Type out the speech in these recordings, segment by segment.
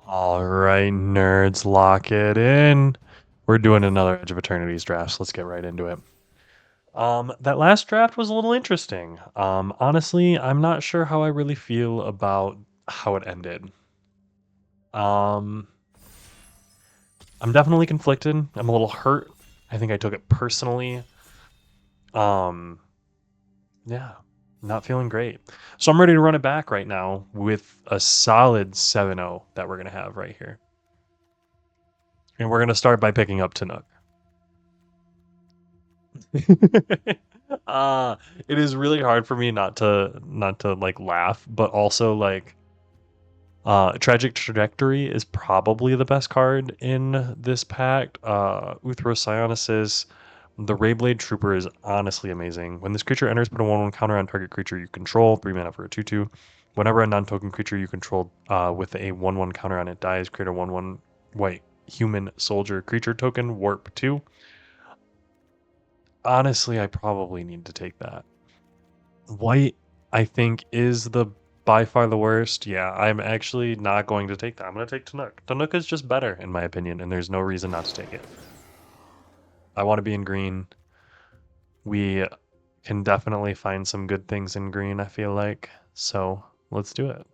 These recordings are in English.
All right, nerds, lock it in. We're doing another Edge of Eternities draft, so let's get right into it. That last draft was a little interesting. Honestly, I'm not sure how I really feel about how it ended. Um, I'm definitely conflicted. I'm a little hurt. I think I took it personally. Um, yeah, not feeling great. So I'm ready to run it back right now with a solid 7-0 that we're gonna have right here. And we're gonna start by picking up Tannuk. uh it is really hard for me not to like laugh, but also like Tragic Trajectory is probably the best card in this pack. Uthros Psionicus, the Rayblade Trooper is honestly amazing. When this creature enters, put a 1/1 counter on target creature you control, 3 mana for a 2/2. Whenever a non-token creature you control with a 1/1 counter on it dies, create a 1/1 white human soldier creature token, warp 2. Honestly, I probably need to take that. White, I think, is the by far the worst. Yeah, I'm actually not going to take that. I'm going to take Tannuk. Tannuk is just better, in my opinion, and there's no reason not to take it. I want to be in green. We can definitely find some good things in green, I feel like. So let's do it.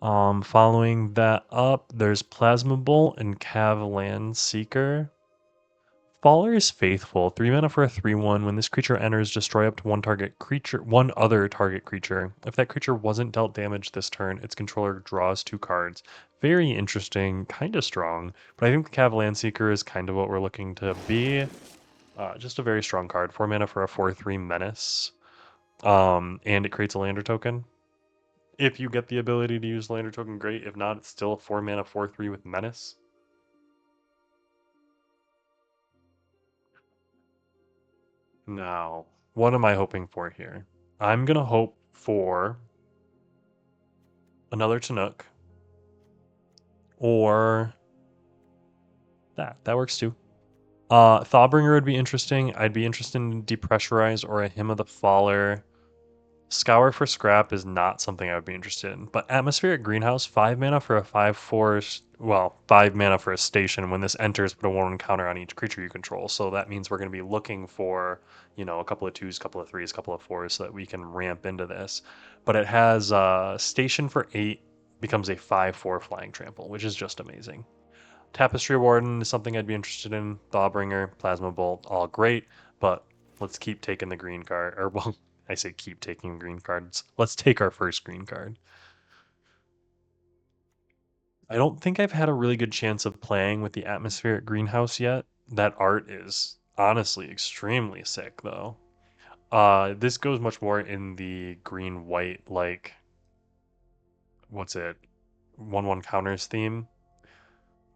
Following that up, there's Plasma Bolt and Cavalan Seeker. Faller is Faithful, 3 mana for a 3/1. When this creature enters, destroy up to one other target creature. If that creature wasn't dealt damage this turn, its controller draws 2 cards. Very interesting, kind of strong, but I think the Cavalan Seeker is kind of what we're looking to be. Just a very strong card. 4 mana for a 4/3 Menace. And it creates a lander token. If you get the ability to use lander token, great. If not, it's still a 4 mana 4/3 with Menace. Now, what am I hoping for here? I'm gonna hope for another Tannuk, or that. That works too. Thawbringer would be interesting. I'd be interested in Depressurize or a Hymn of the Faller. Scour for Scrap is not something I would be interested in. But Atmospheric Greenhouse, 5 mana for a 5/4, well, 5 mana for a station. When this enters, put a 1/1 counter on each creature you control. So that means we're going to be looking for, a couple of twos, couple of threes, couple of fours so that we can ramp into this. But it has Station for 8, becomes a 5/4 Flying Trample, which is just amazing. Tapestry Warden is something I'd be interested in. Thawbringer, Plasma Bolt, all great, but let's keep taking the green card. Or, well, I say keep taking green cards. Let's take our first green card. I don't think I've had a really good chance of playing with the Atmospheric Greenhouse yet. That art is honestly extremely sick, though. This goes much more in the green-white, like, what's it? 1/1 counters theme.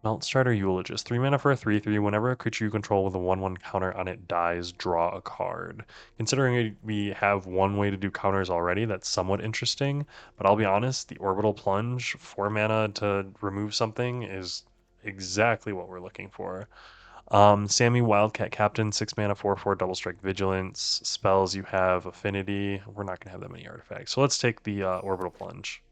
Meltstrider Eulogist. 3 mana for a 3/3. Whenever a creature you control with a 1/1 counter on it dies, draw a card. Considering we have one way to do counters already, that's somewhat interesting. But I'll be honest, the Orbital Plunge, 4 mana to remove something, is exactly what we're looking for. Sammy Wildcat Captain, 6 mana, 4/4 Double Strike Vigilance. Spells you have Affinity. We're not going to have that many artifacts. So let's take the Orbital Plunge.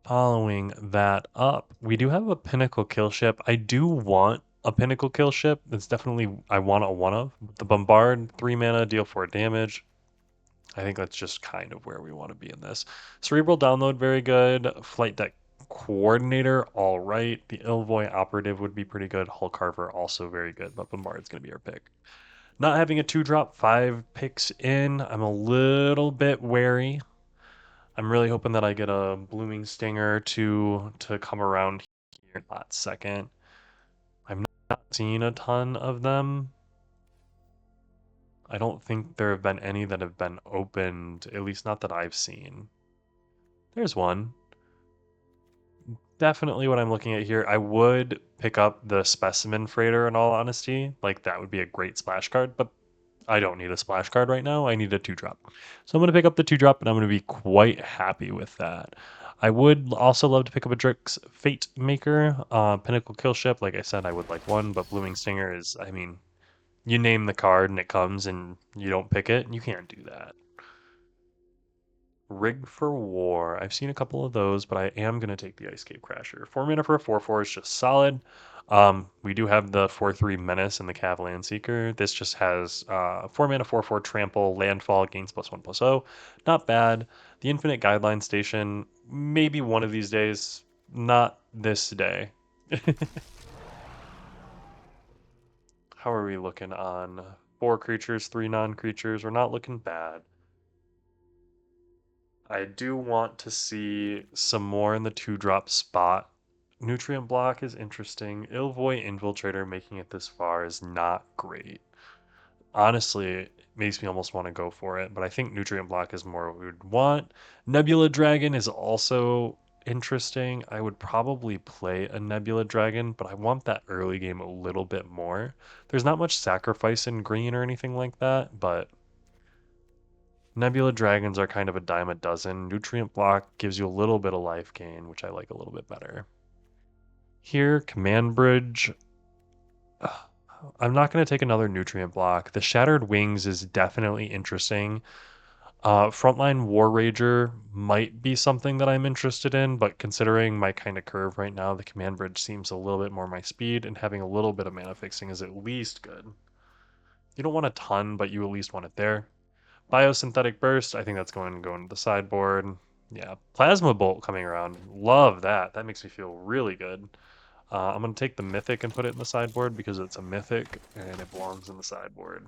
Following that up, we do have a Pinnacle Kill Ship. I do want a Pinnacle Kill Ship. That's definitely I want a one of. The Bombard, 3 mana, deal 4 damage. I think that's just kind of where we want to be in this. Cerebral Download, very good. Flight Deck Coordinator, all right. The Ilvoy Operative would be pretty good. Hull Carver, also very good, but Bombard's going to be our pick. Not having a 2-drop, 5 picks in, I'm a little bit wary. I'm really hoping that I get a Blooming Stinger to come around here in that second. I've not seen a ton of them. I don't think there have been any that have been opened, at least not that I've seen. There's one. Definitely what I'm looking at here. I would pick up the Specimen Freighter in all honesty. Like, that would be a great splash card, but I don't need a splash card right now. I need a 2-drop. So I'm going to pick up the 2-drop, and I'm going to be quite happy with that. I would also love to pick up a Drix Fate Maker, Pinnacle Kill Ship. Like I said, I would like one, but Blooming Stinger is, I mean, you name the card and it comes and you don't pick it, you can't do that. Rig for War. I've seen a couple of those, but I am going to take the Ice Cave Crasher. 4 mana for a 4/4 is just solid. We do have the 4/3 Menace and the Cavalan Seeker. This just has 4 mana 4/4 Trample, Landfall, gains +1/+0. Not bad. The Infinite Guideline Station, maybe one of these days. Not this day. How are we looking on 4 creatures, 3 non-creatures? We're not looking bad. I do want to see some more in the 2-drop spot. Nutrient Block is interesting. Ilvoy Infiltrator making it this far is not great. Honestly, it makes me almost want to go for it, but I think Nutrient Block is more what we would want. Nebula Dragon is also interesting. I would probably play a Nebula Dragon, but I want that early game a little bit more. There's not much sacrifice in green or anything like that, but Nebula Dragons are kind of a dime a dozen. Nutrient Block gives you a little bit of life gain, which I like a little bit better. Here, Command Bridge. I'm not going to take another Nutrient Block. The Shattered Wings is definitely interesting. Frontline War Rager might be something that I'm interested in, but considering my kind of curve right now, the Command Bridge seems a little bit more my speed, and having a little bit of mana fixing is at least good. You don't want a ton, but you at least want it there. Biosynthetic Burst, I think that's going to go into the sideboard. Yeah, Plasma Bolt coming around. Love that. That makes me feel really good. I'm going to take the Mythic and put it in the sideboard because it's a Mythic and it belongs in the sideboard.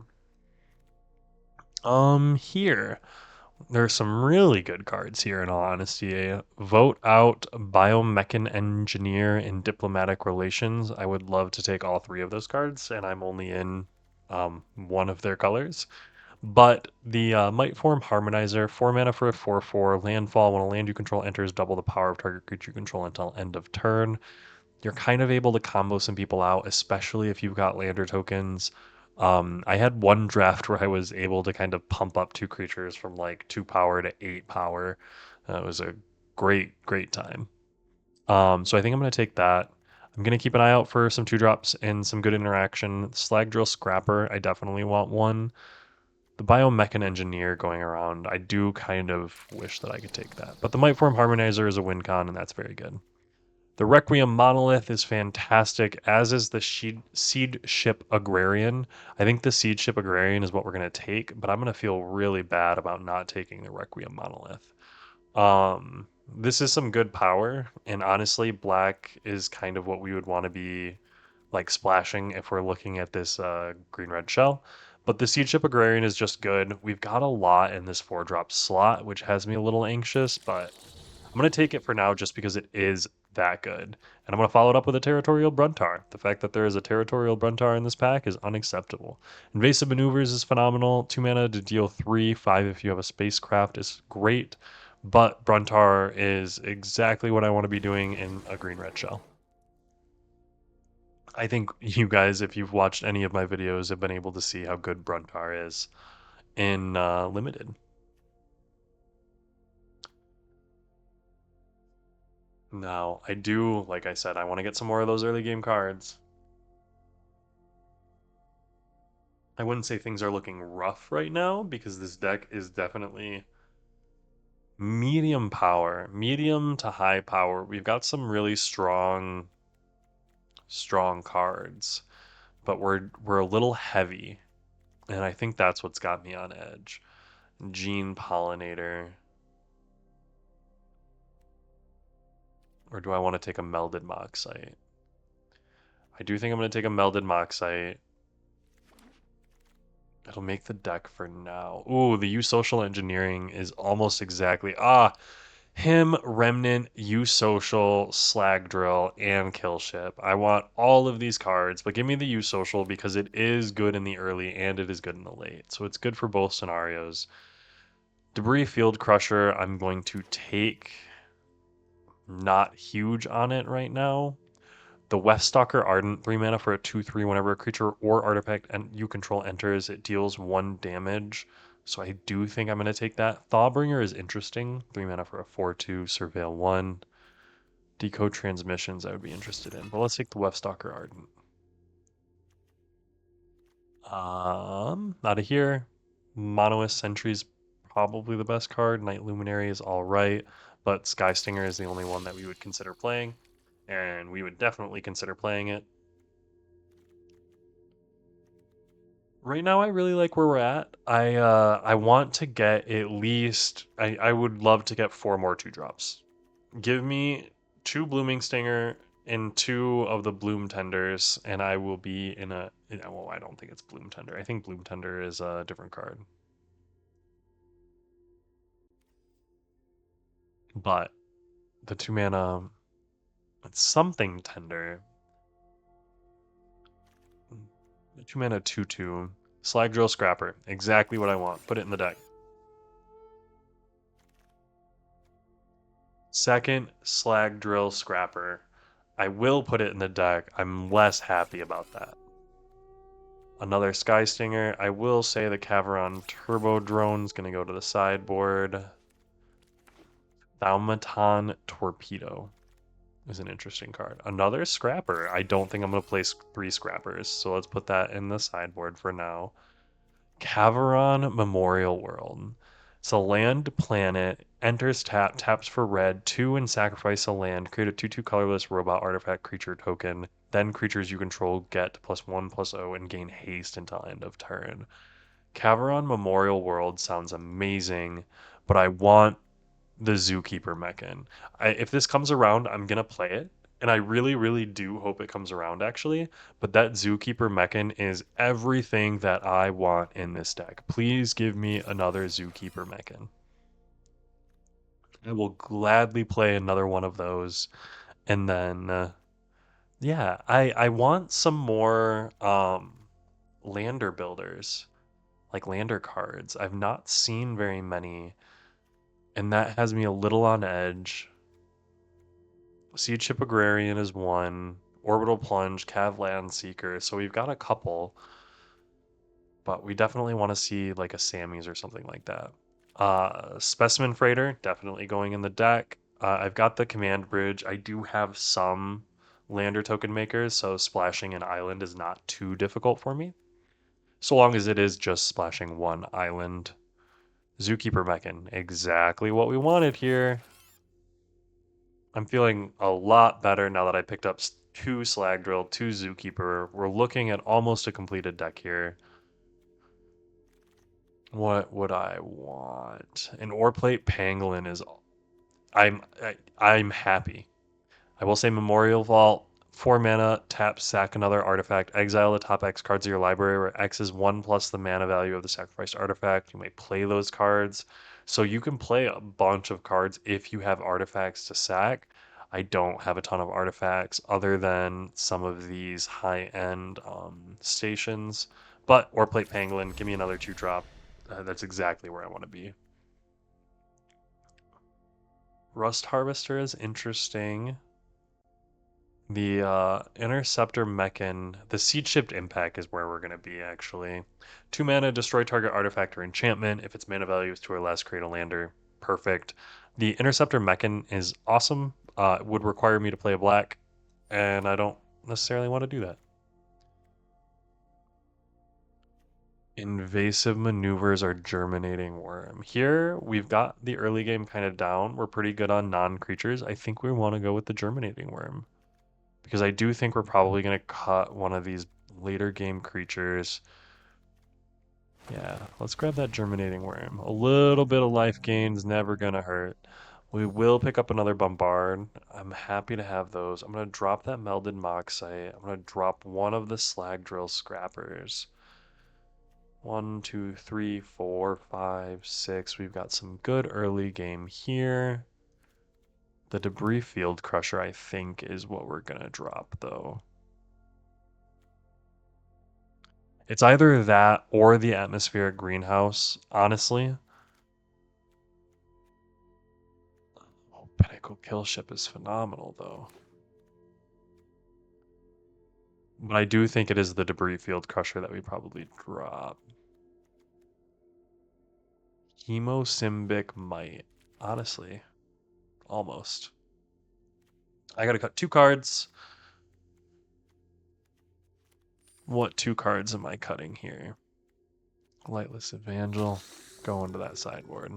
Here. There's some really good cards here, in all honesty. Vote out Biomechan Engineer in Diplomatic Relations. I would love to take all 3 of those cards, and I'm only in one of their colors. But the Might Form Harmonizer, 4 mana for a 4/4, landfall. When a land you control enters, double the power of target creature you control until end of turn. You're kind of able to combo some people out, especially if you've got lander tokens. I had one draft where I was able to kind of pump up 2 creatures from like 2 power to 8 power. It was a great time. So I think I'm going to take that. I'm going to keep an eye out for some 2-drops and some good interaction. Slag Drill Scrapper, I definitely want one. The Biomechan Engineer going around, I do kind of wish that I could take that. But the Mightform Harmonizer is a win con, and that's very good. The Requiem Monolith is fantastic, as is the Seed Ship Agrarian. I think the Seed Ship Agrarian is what we're going to take, but I'm going to feel really bad about not taking the Requiem Monolith. This is some good power, and honestly, black is kind of what we would want to be like splashing if we're looking at this green-red shell. But the Seed Ship Agrarian is just good. We've got a lot in this 4-drop slot, which has me a little anxious, but I'm going to take it for now just because it is that good. And I'm going to follow it up with a Territorial Bruntar. The fact that there is a Territorial Bruntar in this pack is unacceptable. Invasive Maneuvers is phenomenal. 2 mana to deal 3, 5 if you have a spacecraft is great. But Bruntar is exactly what I want to be doing in a green-red shell. I think you guys, if you've watched any of my videos, have been able to see how good Bruntar is in Limited. Now, I do, like I said, I want to get some more of those early game cards. I wouldn't say things are looking rough right now because this deck is definitely medium power, medium to high power. We've got some really strong cards, but we're a little heavy, and I think that's what's got me on edge. Gene Pollinator. Or do I want to take a Melded Moxite? I do think I'm going to take a Melded Moxite. It'll make the deck for now. Ooh, the U Social Engineering is almost exactly... Him, Remnant, U Social, Slag Drill, and Kill Ship. I want all of these cards, but give me the U Social because it is good in the early and it is good in the late. So it's good for both scenarios. Debris Field Crusher, I'm going to take... Not huge on it right now. The Weststalker Ardent, 3 mana for a 2/3. Whenever a creature or artifact and you control enters, it deals 1 damage. So I do think I'm going to take that. Thawbringer is interesting. 3 mana for a 4/2, Surveil 1. Decode Transmissions I would be interested in. But let's take the Weststalker Ardent. Out of here. Monoist Sentries probably the best card. Night Luminary is all right, but Sky Stinger is the only one that we would consider playing, and we would definitely consider playing it. Right now, I really like where we're at. I want to get at least I would love to get 4 more 2 drops. Give me 2 Blooming Stinger and 2 of the Bloom Tenders, and I will be in a. Well, I don't think it's Bloom Tender. I think Bloom Tender is a different card. But the 2 mana, it's something tender. The 2 mana 2/2 Slag Drill Scrapper. Exactly what I want. Put it in the deck. Second Slag Drill Scrapper. I will put it in the deck. I'm less happy about that. Another Sky Stinger. I will say the Caveron Turbo Drone's going to go to the sideboard. Thaumaton Torpedo is an interesting card. Another Scrapper. I don't think I'm going to play 3 Scrappers, so let's put that in the sideboard for now. Caveron Memorial World. It's a land planet. Enters tap, taps for red, 2 and sacrifice a land. Create a 2/2 colorless robot artifact creature token. Then creatures you control get +1/+0 and gain haste until end of turn. Caveron Memorial World sounds amazing, but I want the Zookeeper Mechan. If this comes around, I'm gonna play it, and I really, really do hope it comes around actually. But that Zookeeper Mechan is everything that I want in this deck. Please give me another Zookeeper Mechan. I will gladly play another one of those, and then yeah, I want some more lander builders, like lander cards. I've not seen very many, and that has me a little on edge. Seed Ship Agrarian is one. Orbital Plunge, Cav Land Seeker. So we've got a couple, but we definitely want to see like a Sammy's or something like that. Specimen Freighter, definitely going in the deck. I've got the Command Bridge. I do have some lander token makers, so splashing an island is not too difficult for me. So long as it is just splashing one island. Zookeeper Mechan, exactly what we wanted here. I'm feeling a lot better now that I picked up 2 Slag Drill, 2 Zookeeper. We're looking at almost a completed deck here. What would I want? An Ore Plate Pangolin is. I'm happy. I will say Memorial Vault, 4 mana, tap, sack another artifact, exile the top X cards of your library, where X is 1 plus the mana value of the sacrificed artifact. You may play those cards. So you can play a bunch of cards if you have artifacts to sack. I don't have a ton of artifacts other than some of these high-end stations. But Oreplate Pangolin, give me another 2-drop. That's exactly where I want to be. Rust Harvester is interesting. The Interceptor Mechan, the Seed Shipped Impact is where we're going to be actually. 2 mana, destroy target artifact or enchantment. If its mana value is 2 or less, create a lander. Perfect. The Interceptor Mechan is awesome. It would require me to play a black, and I don't necessarily want to do that. Invasive Maneuvers are Germinating Worm. Here, we've got the early game kind of down. We're pretty good on non-creatures. I think we want to go with the Germinating Worm, because I do think we're probably going to cut one of these later game creatures. Yeah, let's grab that Germinating Worm. A little bit of life gain's never going to hurt. We will pick up another Bombard. I'm happy to have those. I'm going to drop that Melded Moxite. I'm going to drop one of the Slag Drill Scrappers. 1, 2, 3, 4, 5, 6. We've got some good early game here. The Debris Field Crusher, I think, is what we're going to drop, though. It's either that or the Atmospheric Greenhouse, honestly. Oh, Pinnacle Killship is phenomenal, though. But I do think it is the Debris Field Crusher that we probably drop. Hemosymbic Might. Honestly, almost. I gotta cut 2 cards. What 2 cards am I cutting here? Lightless Evangel. going to that sideboard.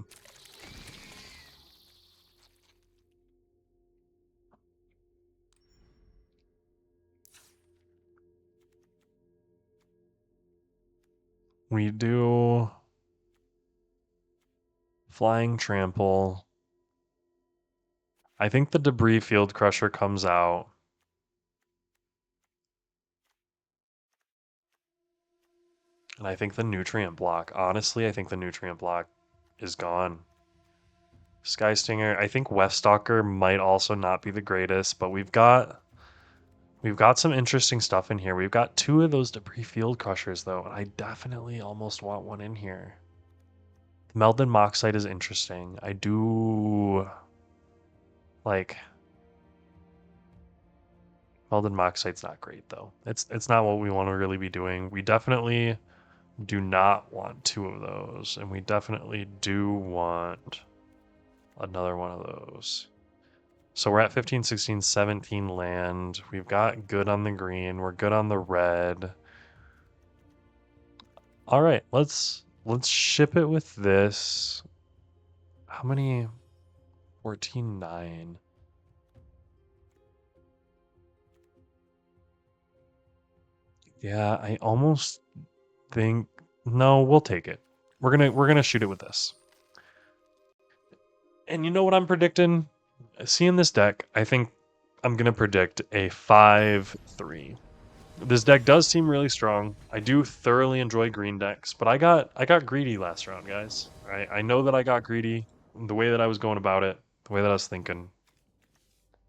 We do Flying Trample. I think the Debris Field Crusher comes out. And I think the Nutrient Block, honestly, I think the Nutrient Block is gone. Sky Stinger, I think Weststalker might also not be the greatest, but we've got some interesting stuff in here. We've got 2 of those Debris Field Crushers though, and I definitely almost want one in here. Melded Moxite is interesting. I do like Melded Moxite's not great though. It's not what we want to really be doing. We definitely do not want 2 of those, and we definitely do want another one of those. So we're at 15, 16, 17 land. We've got good on the green. We're good on the red. All right, let's ship it with this. How many? 14, 9. Yeah, I almost think no, we'll take it. We're gonna shoot it with this. And you know what I'm predicting? Seeing this deck, I think I'm gonna predict a 5-3. This deck does seem really strong. I do thoroughly enjoy green decks, but I got greedy last round, guys. I know that I got greedy. The way that I was going about it, the way that I was thinking,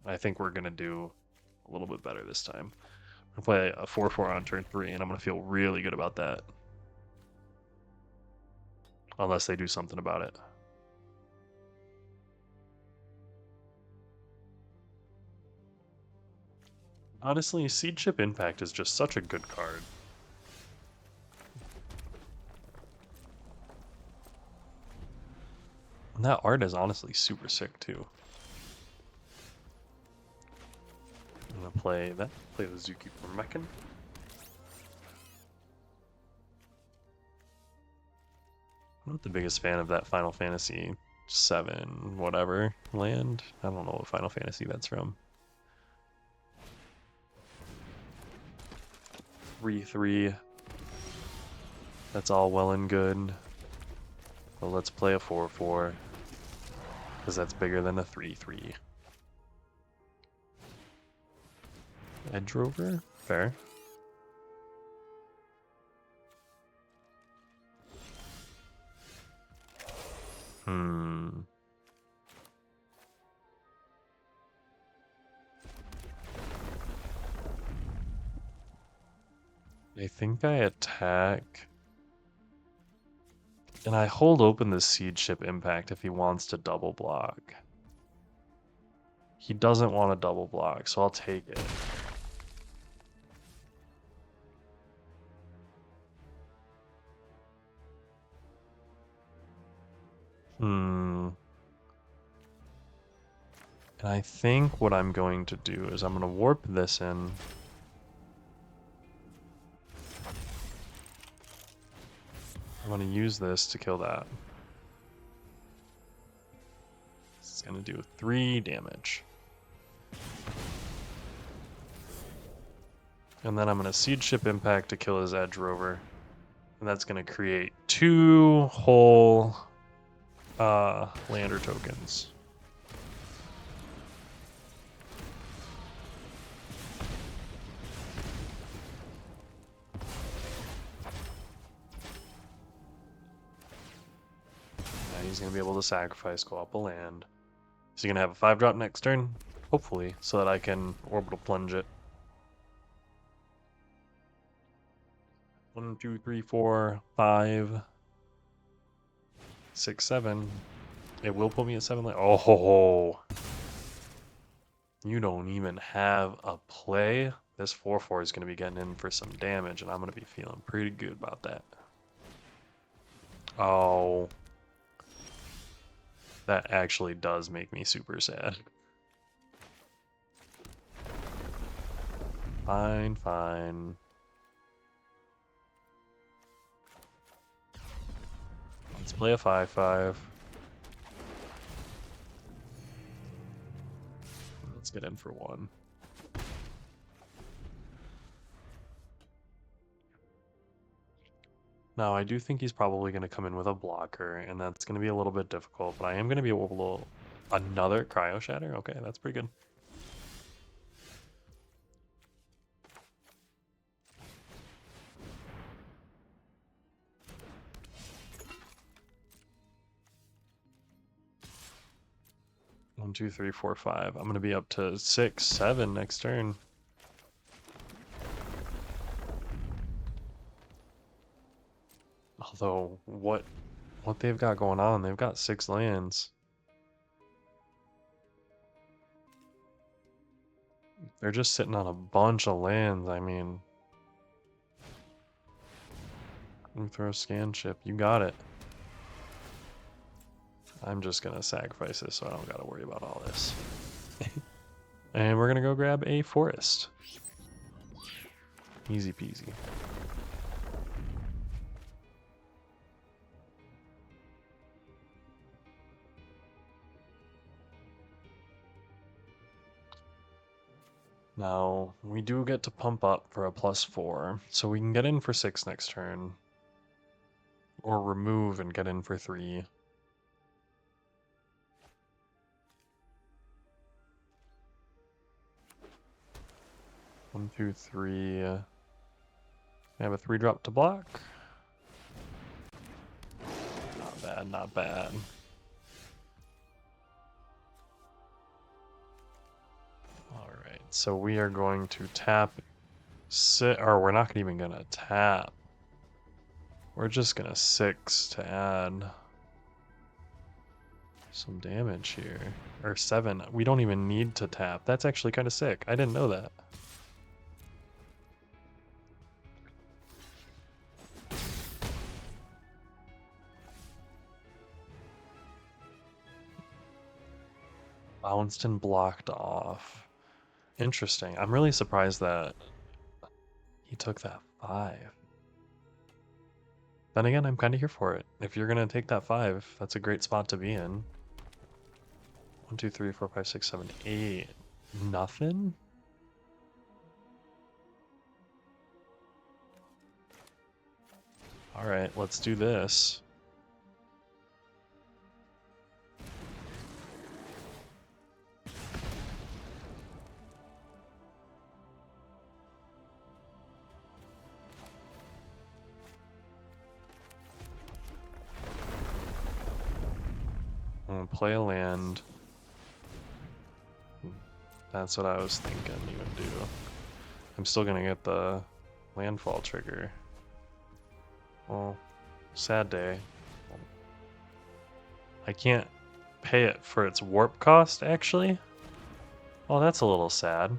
I think we're gonna do a little bit better this time. I'm gonna play a 4/4 on turn 3, and I'm gonna feel really good about that. Unless they do something about it. Honestly, Seed Chip Impact is just such a good card. And that art is honestly super sick too. I'm gonna play that. Play the Zookeeper Mechan. I'm not the biggest fan of that Final Fantasy 7 whatever land. I don't know what Final Fantasy that's from. 3/3. That's all well and good. But let's play a 4/4. Because that's bigger than a 3/3. Edge Rover? Fair. I think I attack. And I hold open the Seed Ship Impact if he wants to double block. He doesn't want to double block, so I'll take it. And I think what I'm going to do is I'm going to warp this in. I'm going to use this to kill that. It's going to do 3 damage. And then I'm going to Seed Ship Impact to kill his Edge Rover. And that's going to create 2 whole lander tokens. He's going to be able to sacrifice, go up a land. Is he going to have a 5-drop next turn? Hopefully, so that I can orbital plunge it. 1, 2, 3, 4, 5, 6, 7. It will put me at 7 land. Oh, ho, ho. You don't even have a play. This 4/4 is going to be getting in for some damage, and I'm going to be feeling pretty good about that. Oh. That actually does make me super sad. Fine, fine. Let's play a 5/5. Let's get in for one. Now, I do think he's probably going to come in with a blocker, and that's going to be a little bit difficult, but I am going to be able to... Another Cryo Shatter? Okay, that's pretty good. One, two, three, four, five. I'm going to be up to 6, 7 next turn. Although, what they've got going on, they've got 6 lands. They're just sitting on a bunch of lands, I mean. You throw a scan chip, you got it. I'm just gonna sacrifice this so I don't gotta worry about all this. And we're gonna go grab a forest. Easy peasy. Now, we do get to pump up for a +4, so we can get in for 6 next turn. Or remove and get in for 3. One, two, three. I have a 3-drop to block. Not bad, not bad. Alright, so we are going to tap... or we're not even gonna tap. We're just gonna 6 to add some damage here. Or 7. We don't even need to tap. That's actually kind of sick. I didn't know that. Bounced and blocked off. Interesting. I'm really surprised that he took that 5. Then again, I'm kind of here for it. If you're going to take that 5, that's a great spot to be in. 1, 2, 3, 4, 5, 6, 7, 8. Nothing? Alright, let's do this. I'm gonna play a land. That's what I was thinking you would do. I'm still gonna get the landfall trigger. Well, sad day. I can't pay it for its warp cost, actually? Oh, that's a little sad.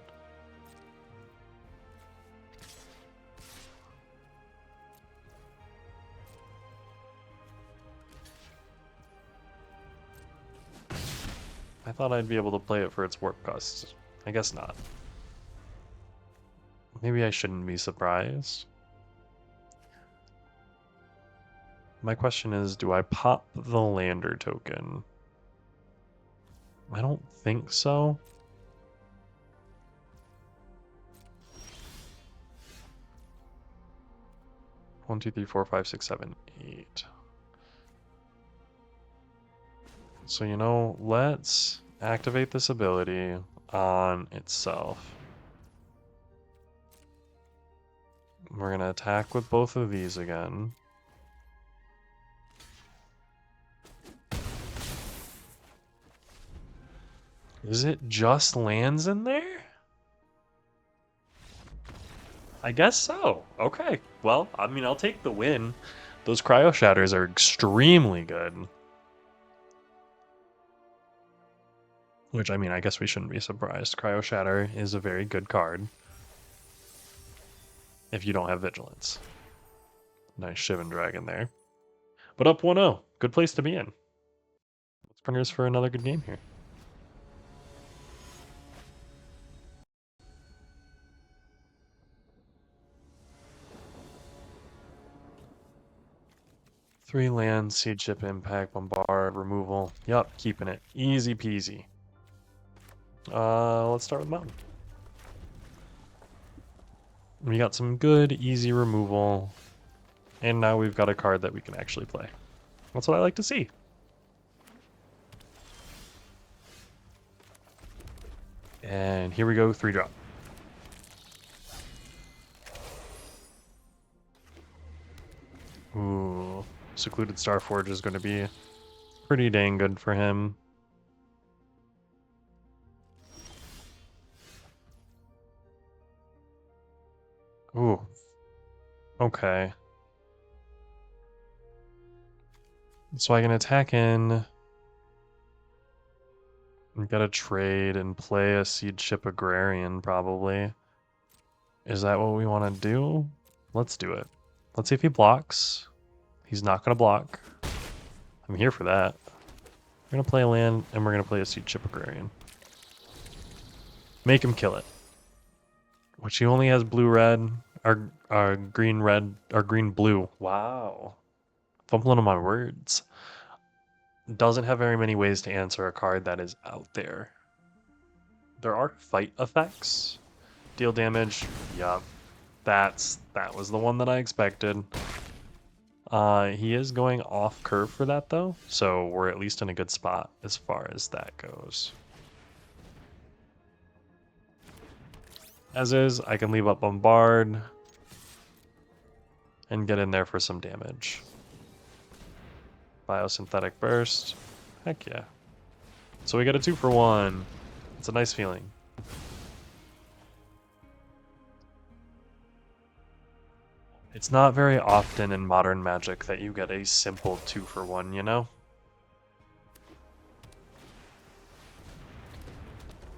I thought I'd be able to play it for its warp costs. I guess not. Maybe I shouldn't be surprised. My question is, do I pop the lander token? I don't think so. One, two, three, four, five, six, seven, 8. So, you know, let's activate this ability on itself. We're going to attack with both of these again. Is it just lands in there? I guess so. Okay. Well, I mean, I'll take the win. Those Cryo Shatters are extremely good. Which, I mean, I guess we shouldn't be surprised. Cryo Shatter is a very good card. If you don't have Vigilance. Nice Shivan Dragon there. But up 1-0. Good place to be in. Let's bring for another good game here. 3 land, seed ship impact, bombard, removal. Yup, keeping it. Easy peasy. Let's start with mountain. We got some good, easy removal. And now we've got a card that we can actually play. That's what I like to see. And here we go, 3-drop. Ooh, Secluded Starforge is going to be pretty dang good for him. Ooh, okay. So I can attack in. We gotta trade and play a Seed Ship Agrarian, probably. Is that what we want to do? Let's do it. Let's see if he blocks. He's not going to block. I'm here for that. We're going to play a land, and we're going to play a Seed Ship Agrarian. Make him kill it. Which he only has blue-red, or green-red, or green-blue. Wow. Fumbling on my words. Doesn't have very many ways to answer a card that is out there. There are fight effects. Deal damage. Yup. That was the one that I expected. He is going off curve for that though, so we're at least in a good spot as far as that goes. As is, I can leave up Bombard and get in there for some damage. Biosynthetic Burst. Heck yeah. So we get a 2-for-1. It's a nice feeling. It's not very often in Modern Magic that you get a simple 2-for-1, you know?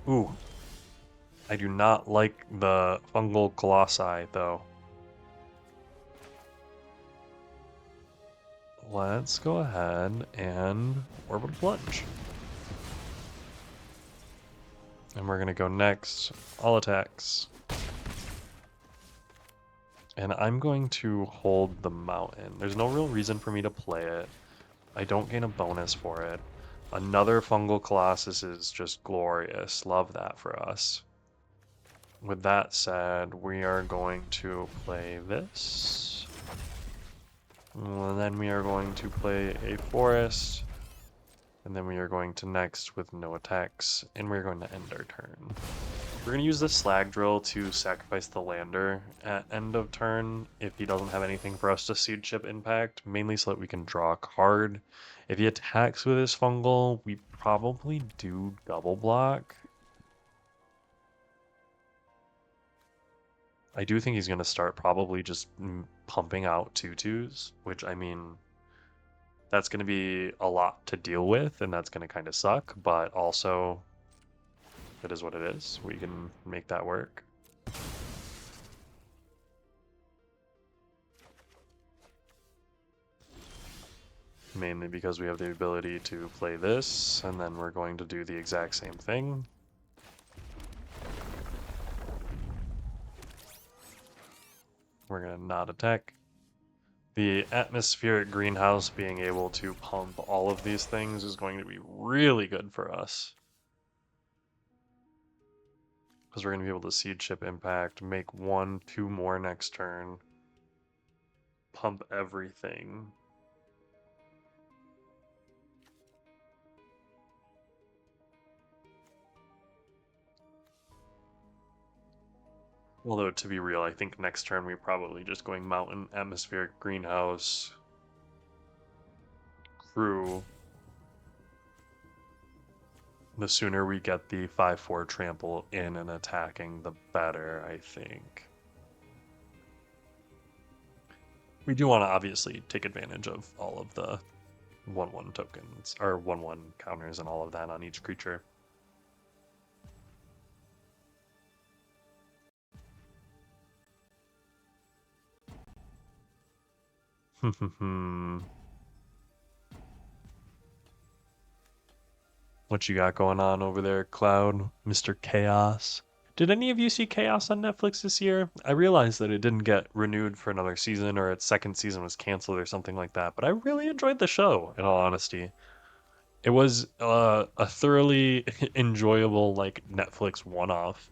Ooh. I do not like the Fungal Colossi, though. Let's go ahead and Orbital Plunge. And we're going to go next, all attacks. And I'm going to hold the mountain. There's no real reason for me to play it. I don't gain a bonus for it. Another Fungal Colossus is just glorious. Love that for us. With that said, we are going to play this. And then we are going to play a forest. And then we are going to next with no attacks. And we're going to end our turn. We're going to use the Slag Drill to sacrifice the lander at end of turn if he doesn't have anything for us to Seed Ship impact, mainly so that we can draw a card. If he attacks with his Fungal, we probably do double block. I do think he's going to start probably just pumping out 2/2s, which, I mean, that's going to be a lot to deal with, and that's going to kind of suck, but also, it is what it is. We can make that work. Mainly because we have the ability to play this, and then we're going to do the exact same thing. We're going to not attack. The atmospheric greenhouse being able to pump all of these things is going to be really good for us. Because we're going to be able to Seed Ship impact, make 1-2 more next turn, pump everything. Although, to be real, I think next turn we're probably just going Mountain, Atmospheric Greenhouse, Crew. The sooner we get the 5/4 trample in and attacking, the better, I think. We do want to obviously take advantage of all of the 1/1 tokens, or 1/1 counters and all of that on each creature. What you got going on over there, Cloud? Mr. Chaos? Did any of you see Chaos on Netflix this year? I realized that it didn't get renewed for another season or its second season was canceled or something like that, but I really enjoyed the show, in all honesty. It was a thoroughly enjoyable like Netflix one-off.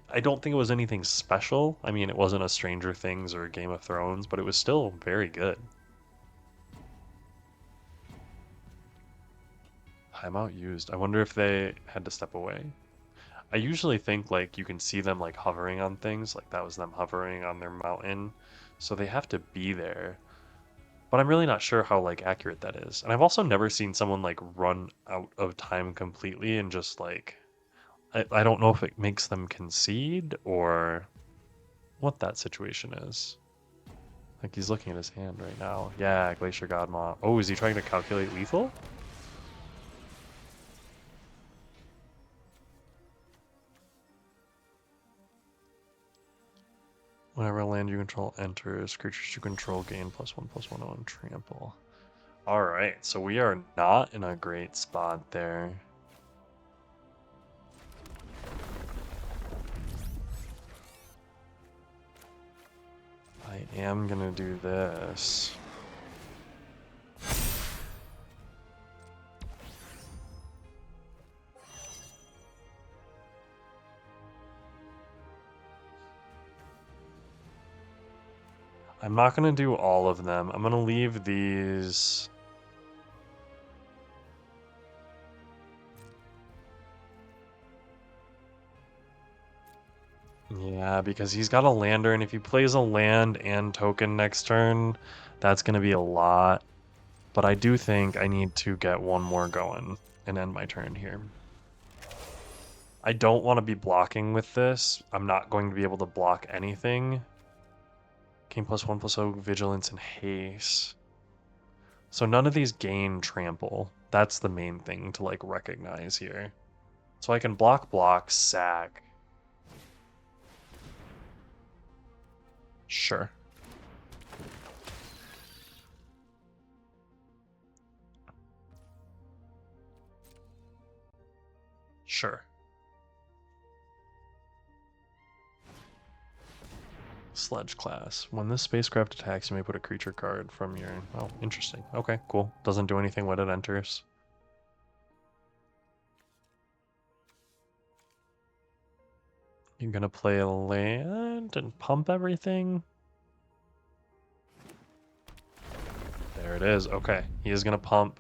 I don't think it was anything special. I mean, it wasn't a Stranger Things or a Game of Thrones, but it was still very good. Timeout used. I wonder if they had to step away. I usually think like you can see them like hovering on things, like that was them hovering on their mountain. So they have to be there. But I'm really not sure how like accurate that is. And I've also never seen someone like run out of time completely and just like I don't know if it makes them concede or what that situation is. Like he's looking at his hand right now. Yeah, Glacier Godmaw. Oh, is he trying to calculate lethal? Whenever land you control enters, creatures you control gain +1/+1 on trample. Alright, so we are not in a great spot there. I am gonna do this. I'm not gonna do all of them. I'm gonna leave these. Yeah, because he's got a lander, and if he plays a land and token next turn, that's gonna be a lot. But I do think I need to get one more going and end my turn here. I don't want to be blocking with this. I'm not going to be able to block anything. Gain +1/+0, vigilance, and haste. So none of these gain trample. That's the main thing to like recognize here. So I can block, sack. Sure. Sure. Sledge class. When this spacecraft attacks, you may put a creature card from your... Oh, interesting. Okay, cool. Doesn't do anything when it enters. You're gonna play a land and pump everything? There it is. Okay, he is gonna pump.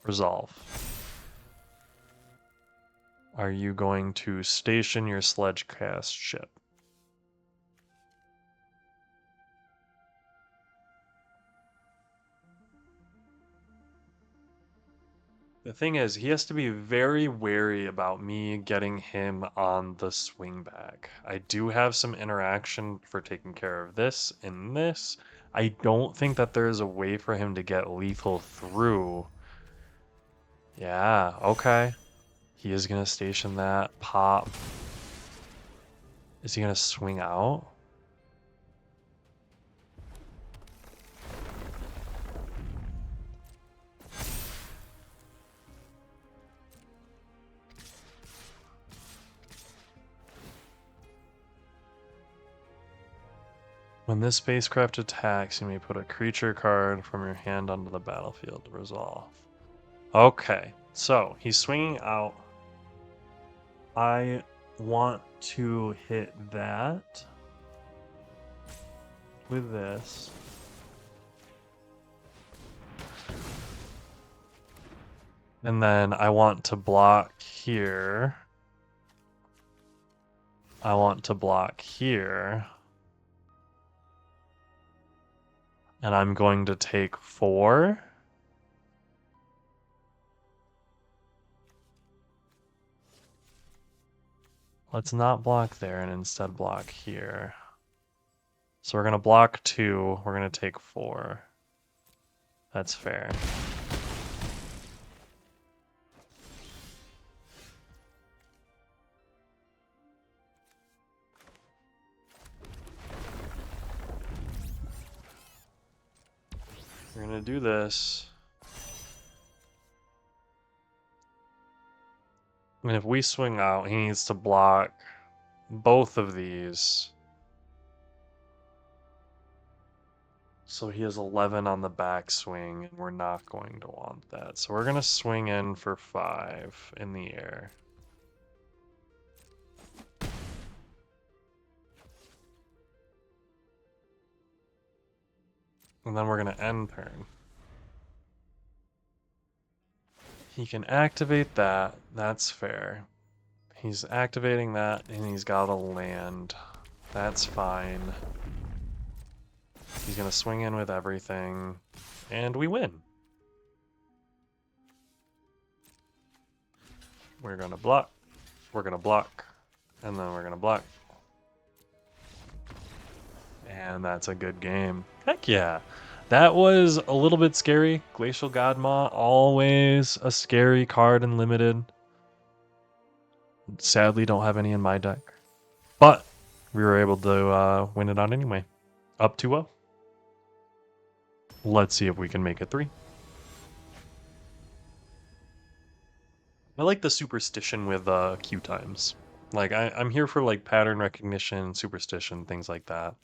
Resolve. Are you going to station your sledge cast ship? The thing is, he has to be very wary about me getting him on the swing back. I do have some interaction for taking care of this and this. I don't think that there's a way for him to get lethal through. Yeah, okay. He is going to station that. Pop. Is he going to swing out? When this spacecraft attacks, you may put a creature card from your hand onto the battlefield to resolve. Okay, so he's swinging out. I want to hit that with this. And then I want to block here. I want to block here. And I'm going to take 4. Let's not block there and instead block here. So we're going to block 2. We're going to take 4. That's fair. We're going to do this. And if we swing out, he needs to block both of these. So he has 11 on the backswing, and we're not going to want that. So we're going to swing in for 5 in the air. And then we're going to end turn. He can activate that. That's fair. He's activating that, and he's got a land. That's fine. He's going to swing in with everything, and we win. We're going to block. We're going to block. And then we're going to block. And that's a good game. Heck yeah. That was a little bit scary. Glacial Godmaw, always a scary card in Limited. Sadly, don't have any in my deck. But we were able to win it out anyway. Up 2-0. Let's see if we can make it 3. I like the superstition with Q times. Like, I'm here for like pattern recognition, superstition, things like that.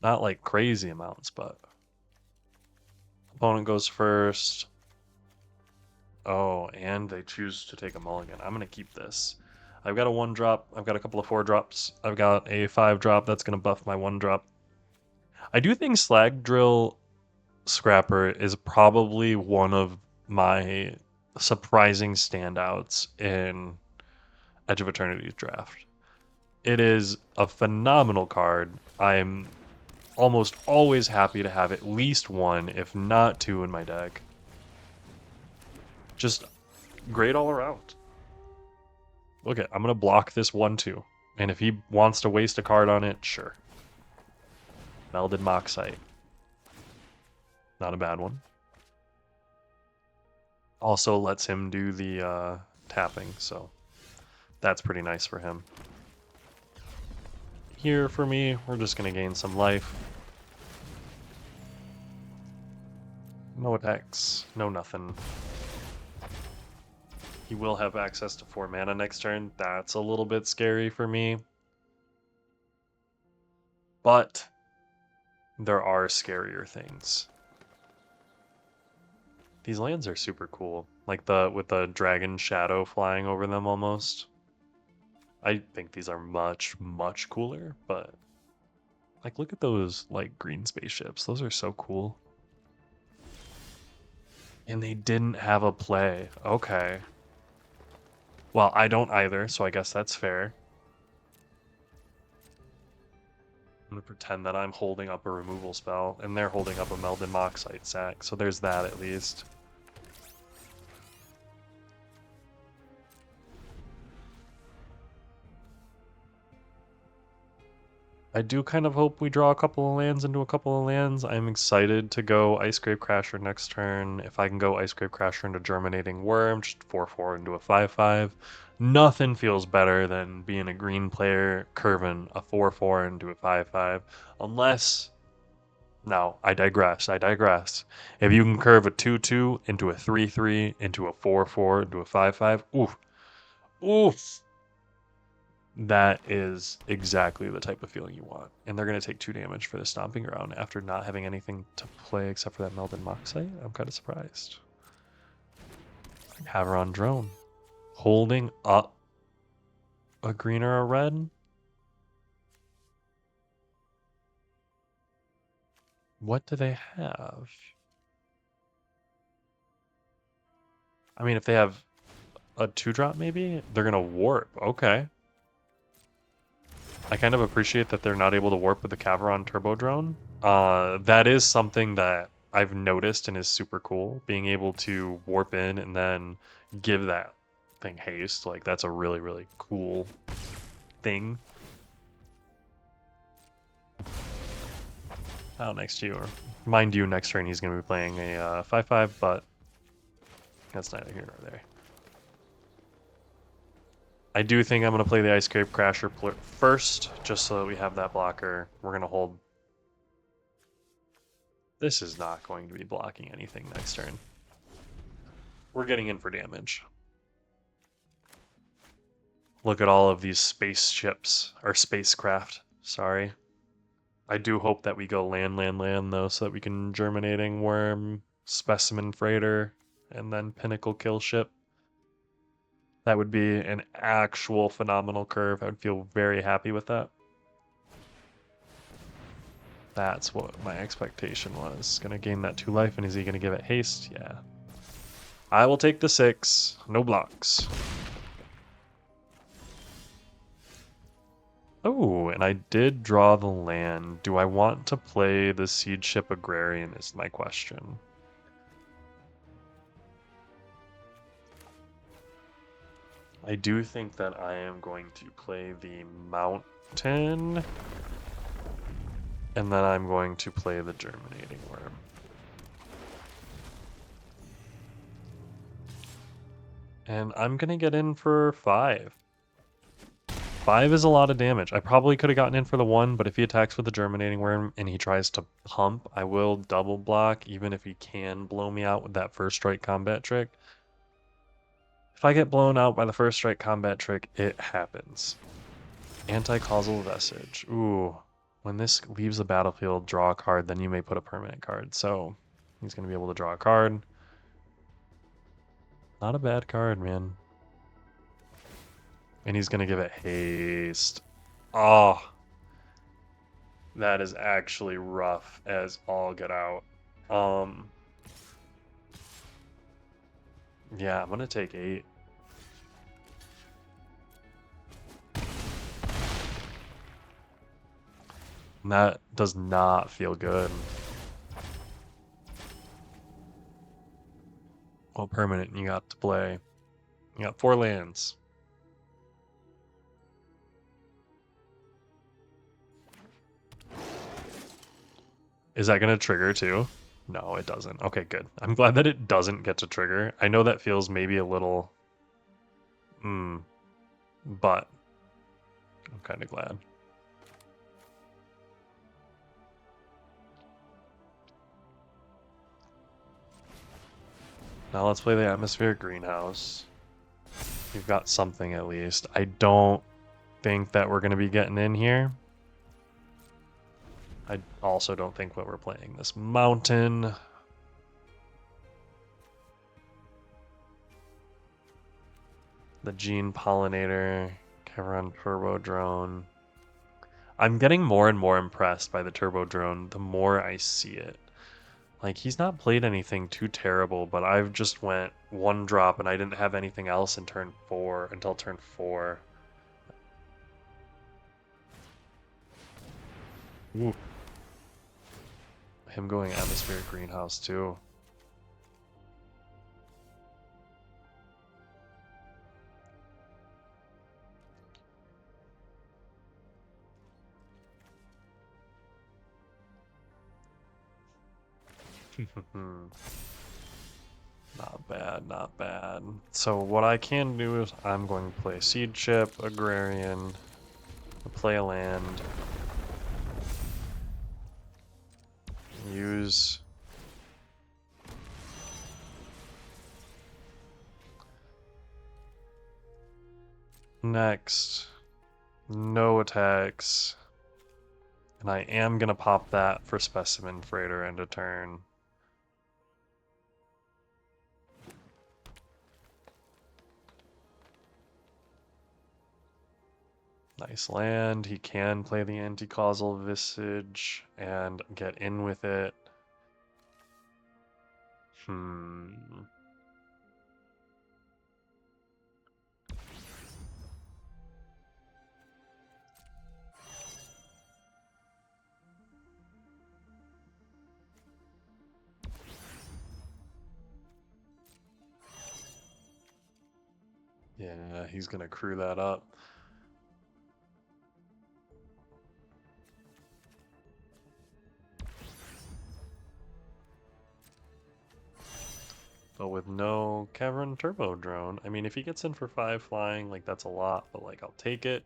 Not like crazy amounts, but opponent goes first. Oh, and they choose to take a mulligan. I'm going to keep this. I've got a 1-drop. I've got a couple of 4-drops. I've got a 5-drop. That's going to buff my 1-drop. I do think Slag Drill Scrapper is probably one of my surprising standouts in Edge of Eternity's draft. It is a phenomenal card. I'm almost always happy to have at least 1, if not 2, in my deck. Just great all around. Okay, I'm going to block this 1-2. And if he wants to waste a card on it, sure. Melded Moxite. Not a bad one. Also lets him do the tapping, so that's pretty nice for him. Here for me, we're just going to gain some life. No attacks, no nothing. He will have access to 4 mana next turn. That's a little bit scary for me. But there are scarier things. These lands are super cool. Like with the dragon shadow flying over them almost. I think these are much, much cooler, but like look at those like green spaceships. Those are so cool. And they didn't have a play. Okay. Well, I don't either, so I guess that's fair. I'm gonna pretend that I'm holding up a removal spell, and they're holding up a Melded Moxite sack, so there's that at least. I do kind of hope we draw a couple of lands into a couple of lands. I'm excited to go Ice Grave Crasher next turn. If I can go Ice Grave Crasher into Germinating Worm, just 4/4 into a 5/5. Nothing feels better than being a green player curving a 4/4 into a 5/5. Unless... No, I digress. I digress. If you can curve a 2/2 into a 3/3 into a 4/4 into a 5/5, oof. Oof. That is exactly the type of feeling you want. And they're going to take 2 damage for the Stomping Ground after not having anything to play except for that Melded Moxite. I'm kind of surprised. Haveron Drone. Holding up a green or a red? What do they have? I mean, if they have a 2-drop maybe, they're going to warp. Okay. I kind of appreciate that they're not able to warp with the Caveron Turbo Drone. That is something that I've noticed and is super cool. Being able to warp in and then give that thing haste, like that's a really, really cool thing. Oh, next year. Mind you, next turn he's going to be playing a 5/5, but that's neither here nor there. I do think I'm going to play the Ice Grave Crasher first, just so that we have that blocker. We're going to hold. This is not going to be blocking anything next turn. We're getting in for damage. Look at all of these spaceships, or spacecraft, sorry. I do hope that we go land, land, land, though, so that we can Germinating Worm, Specimen Freighter, and then Pinnacle Kill Ship. That would be an actual phenomenal curve. I would feel very happy with that. That's what my expectation was. Gonna gain that 2 life, and is he gonna give it haste? Yeah. I will take the 6. No blocks. Oh, and I did draw the land. Do I want to play the Siege Ship Agrarian is my question. I do think that I am going to play the Mountain, and then I'm going to play the Germinating Worm. And I'm going to get in for 5. 5 is a lot of damage. I probably could have gotten in for the 1, but if he attacks with the Germinating Worm and he tries to pump, I will double block, even if he can blow me out with that first strike combat trick. If I get blown out by the first strike combat trick, it happens. Anti-causal Vestige. Ooh. When this leaves the battlefield, draw a card, then you may put a permanent card. So he's going to be able to draw a card. Not a bad card, man. And he's going to give it haste. Oh. That is actually rough as all get out. Yeah, I'm going to take 8. And that does not feel good. What permanent you got to play? You got 4 lands. Is that going to trigger too? No, it doesn't. Okay, good. I'm glad that it doesn't get to trigger. I know that feels maybe a little... but I'm kind of glad. Now let's play the Atmospheric Greenhouse. We've got something at least. I don't think that we're going to be getting in here. I also don't think that we're playing this Mountain. The Gene Pollinator, Kevron Turbo Drone. I'm getting more and more impressed by the Turbo Drone the more I see it. Like, he's not played anything too terrible, but I've just went 1 drop and I didn't have anything else in turn 4 until turn 4. Ooh. Him going Atmospheric Greenhouse too. Not bad, not bad. So what I can do is I'm going to play Seed Ship, Agrarian, play a land, use next, no attacks, and I am going to pop that for Specimen Freighter end of turn. Nice land. He can play the Anti-Causal Visage and get in with it. Yeah, he's going to crew that up. But with no Cavern Turbo Drone, I mean, if he gets in for 5 flying, like, that's a lot, but, like, I'll take it.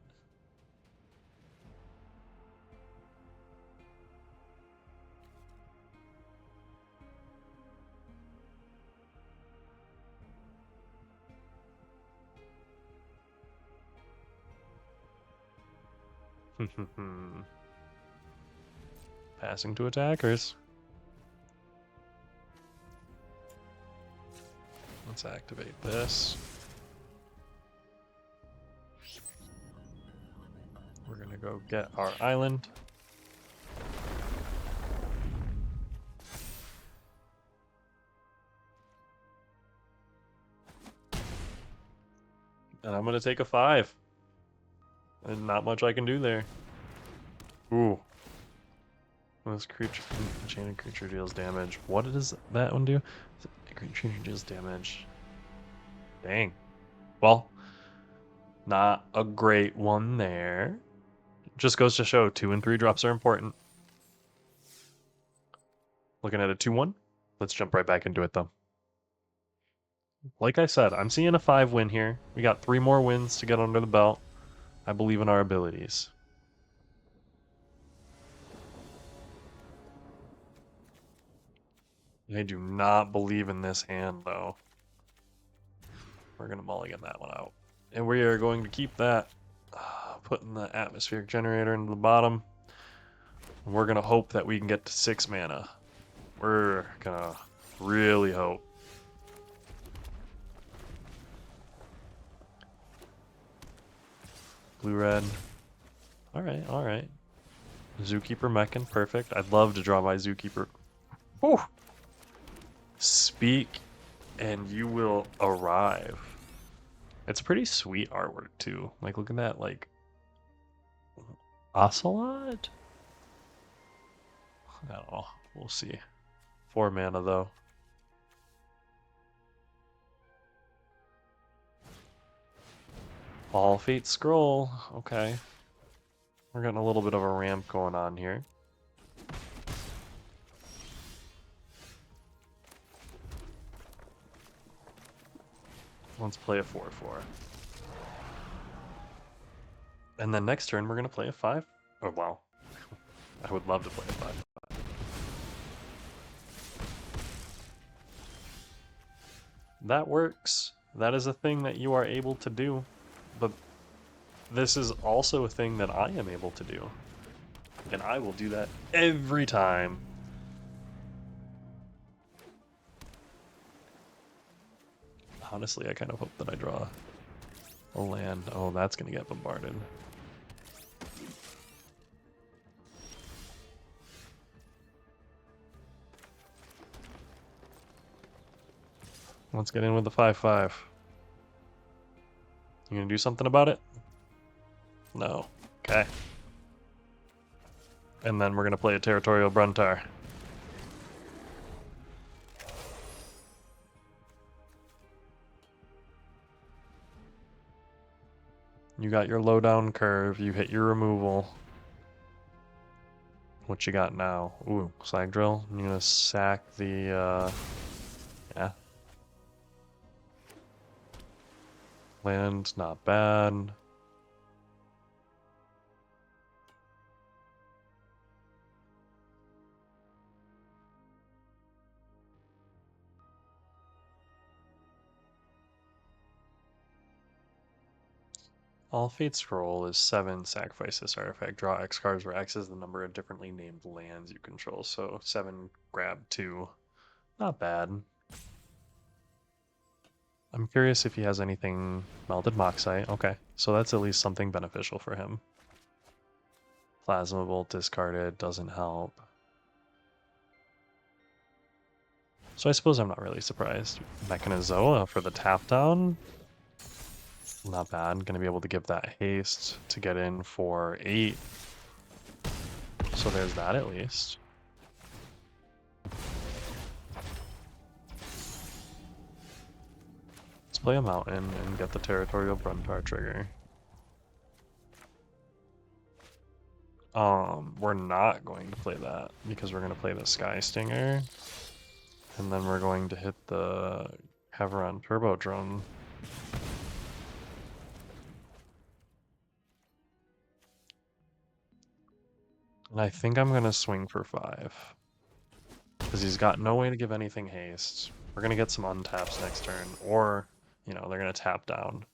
Passing to attackers. Let's activate this. We're gonna go get our island. And I'm gonna take a 5. And not much I can do there. Ooh. This creature, enchanted creature deals damage. What does that one do? A creature deals damage. Dang. Well, not a great one there. Just goes to show 2 and 3 drops are important. Looking at a 2-1. Let's jump right back into it though. Like I said, I'm seeing a 5 win here. We got 3 more wins to get under the belt. I believe in our abilities. I do not believe in this hand though. We're going to mulligan that one out. And we are going to keep that. Putting the atmospheric generator into the bottom. And we're going to hope that we can get to 6 mana. We're going to really hope. Blue-red. Alright, alright. Zookeeper Mechan, perfect. I'd love to draw my Zookeeper. Whew! Speak and you will arrive. It's pretty sweet artwork too. Like, look at that, like, Ocelot? I don't know. We'll see. 4 mana though. All Fate Scroll. Okay. We're getting a little bit of a ramp going on here. Let's play a 4/4. And then next turn we're going to play a 5. Oh, wow. I would love to play a 5. That works. That is a thing that you are able to do. But this is also a thing that I am able to do. And I will do that every time. Honestly, I kind of hope that I draw a land. Oh, that's going to get bombarded. Let's get in with the 5/5. You gonna do something about it? No. Okay. And then we're gonna play a Territorial Bruntar. You got your low-down curve, you hit your removal. What you got now? Ooh, Slag Drill. I'm gonna sack the, yeah. Land, not bad. All Fate Scroll is 7, sacrifice this artifact, draw X cards where X is the number of differently named lands you control. So 7, grab 2. Not bad. I'm curious if he has anything Melted Moxite. Okay, so that's at least something beneficial for him. Plasma Bolt discarded, doesn't help. So I suppose I'm not really surprised. Mechanizoa for the tap down. Not bad. Gonna be able to give that haste to get in for 8. So there's that at least. Let's play a mountain and get the Territorial Bruntar trigger. We're not going to play that because we're going to play the Sky Stinger. And then we're going to hit the Haveron Turbo Drone. And I think I'm going to swing for 5. Because he's got no way to give anything haste. We're going to get some untaps next turn. Or, you know, they're going to tap down.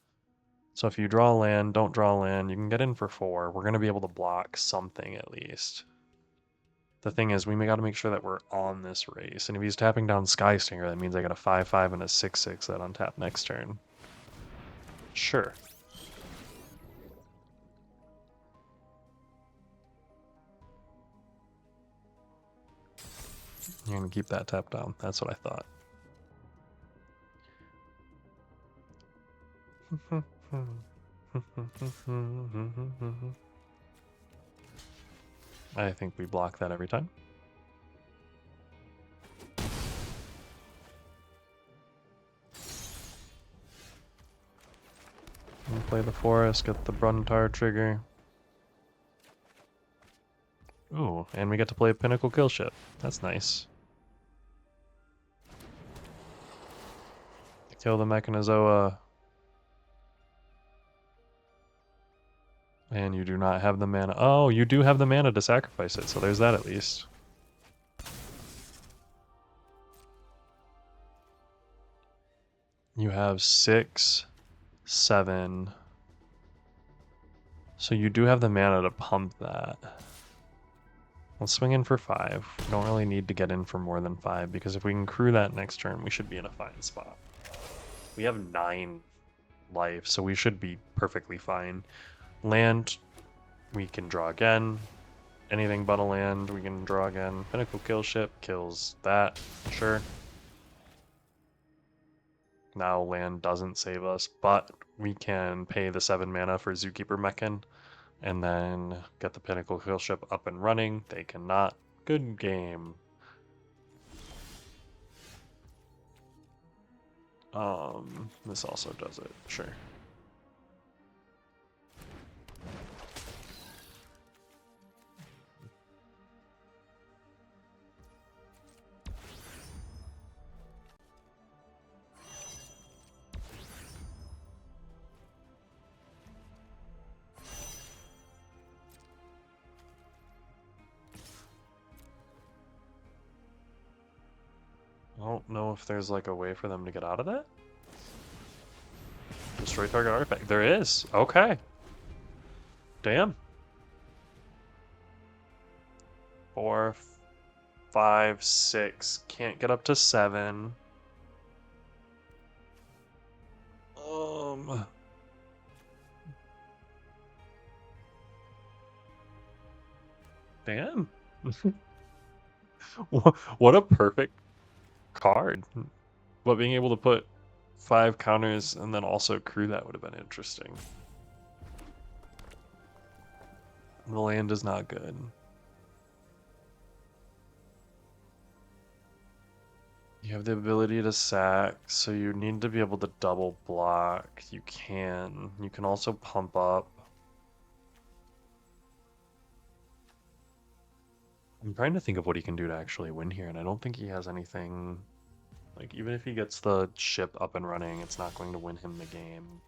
So if you draw land, don't draw land, you can get in for 4. We're going to be able to block something at least. The thing is, we got to make sure that we're on this race. And if he's tapping down Sky Stinger, that means I got a 5/5 and a 6/6 that untap next turn. Sure. You're going to keep that tap down. That's what I thought. I think we block that every time. And play the forest, get the Bruntar trigger. Ooh, and we get to play Pinnacle Kill Ship. That's nice. Kill the Mechanizoa. And you do not have the mana. Oh, you do have the mana to sacrifice it, so there's that at least. You have 6, 7. So you do have the mana to pump that. Let's swing in for 5. We don't really need to get in for more than 5, because if we can crew that next turn, we should be in a fine spot. We have 9 life, so we should be perfectly fine. Land, we can draw again. Anything but a land, we can draw again. Pinnacle Kill Ship kills that, sure. Now land doesn't save us, but we can pay the 7 mana for Zookeeper Mechan, and then get the Pinnacle Kill Ship up and running. They cannot. Good game. This also does it, sure. I don't know if there's like a way for them to get out of that. Destroy target artifact. There is. Okay. Damn. 4, 5, 6. Can't get up to 7. Damn. What a perfect card. But being able to put 5 counters and then also crew that would have been interesting. The land is not good. You have the ability to sack, so you need to be able to double block. You can. You can also pump up. I'm trying to think of what he can do to actually win here, and I don't think he has anything. Like, even if he gets the ship up and running, it's not going to win him the game.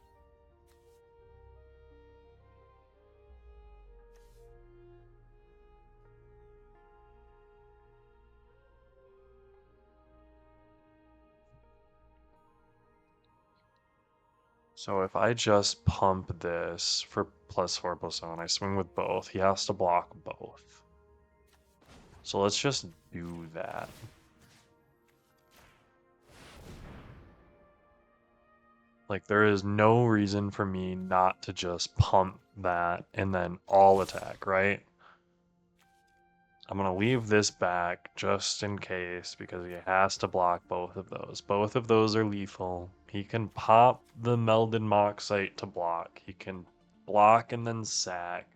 So if I just pump this for +4/+1, I swing with both, he has to block both. So let's just do that. Like, there is no reason for me not to just pump that and then all attack, right? I'm going to leave this back just in case because he has to block both of those. Both of those are lethal. He can pop the Melded Moxite to block. He can block and then sack.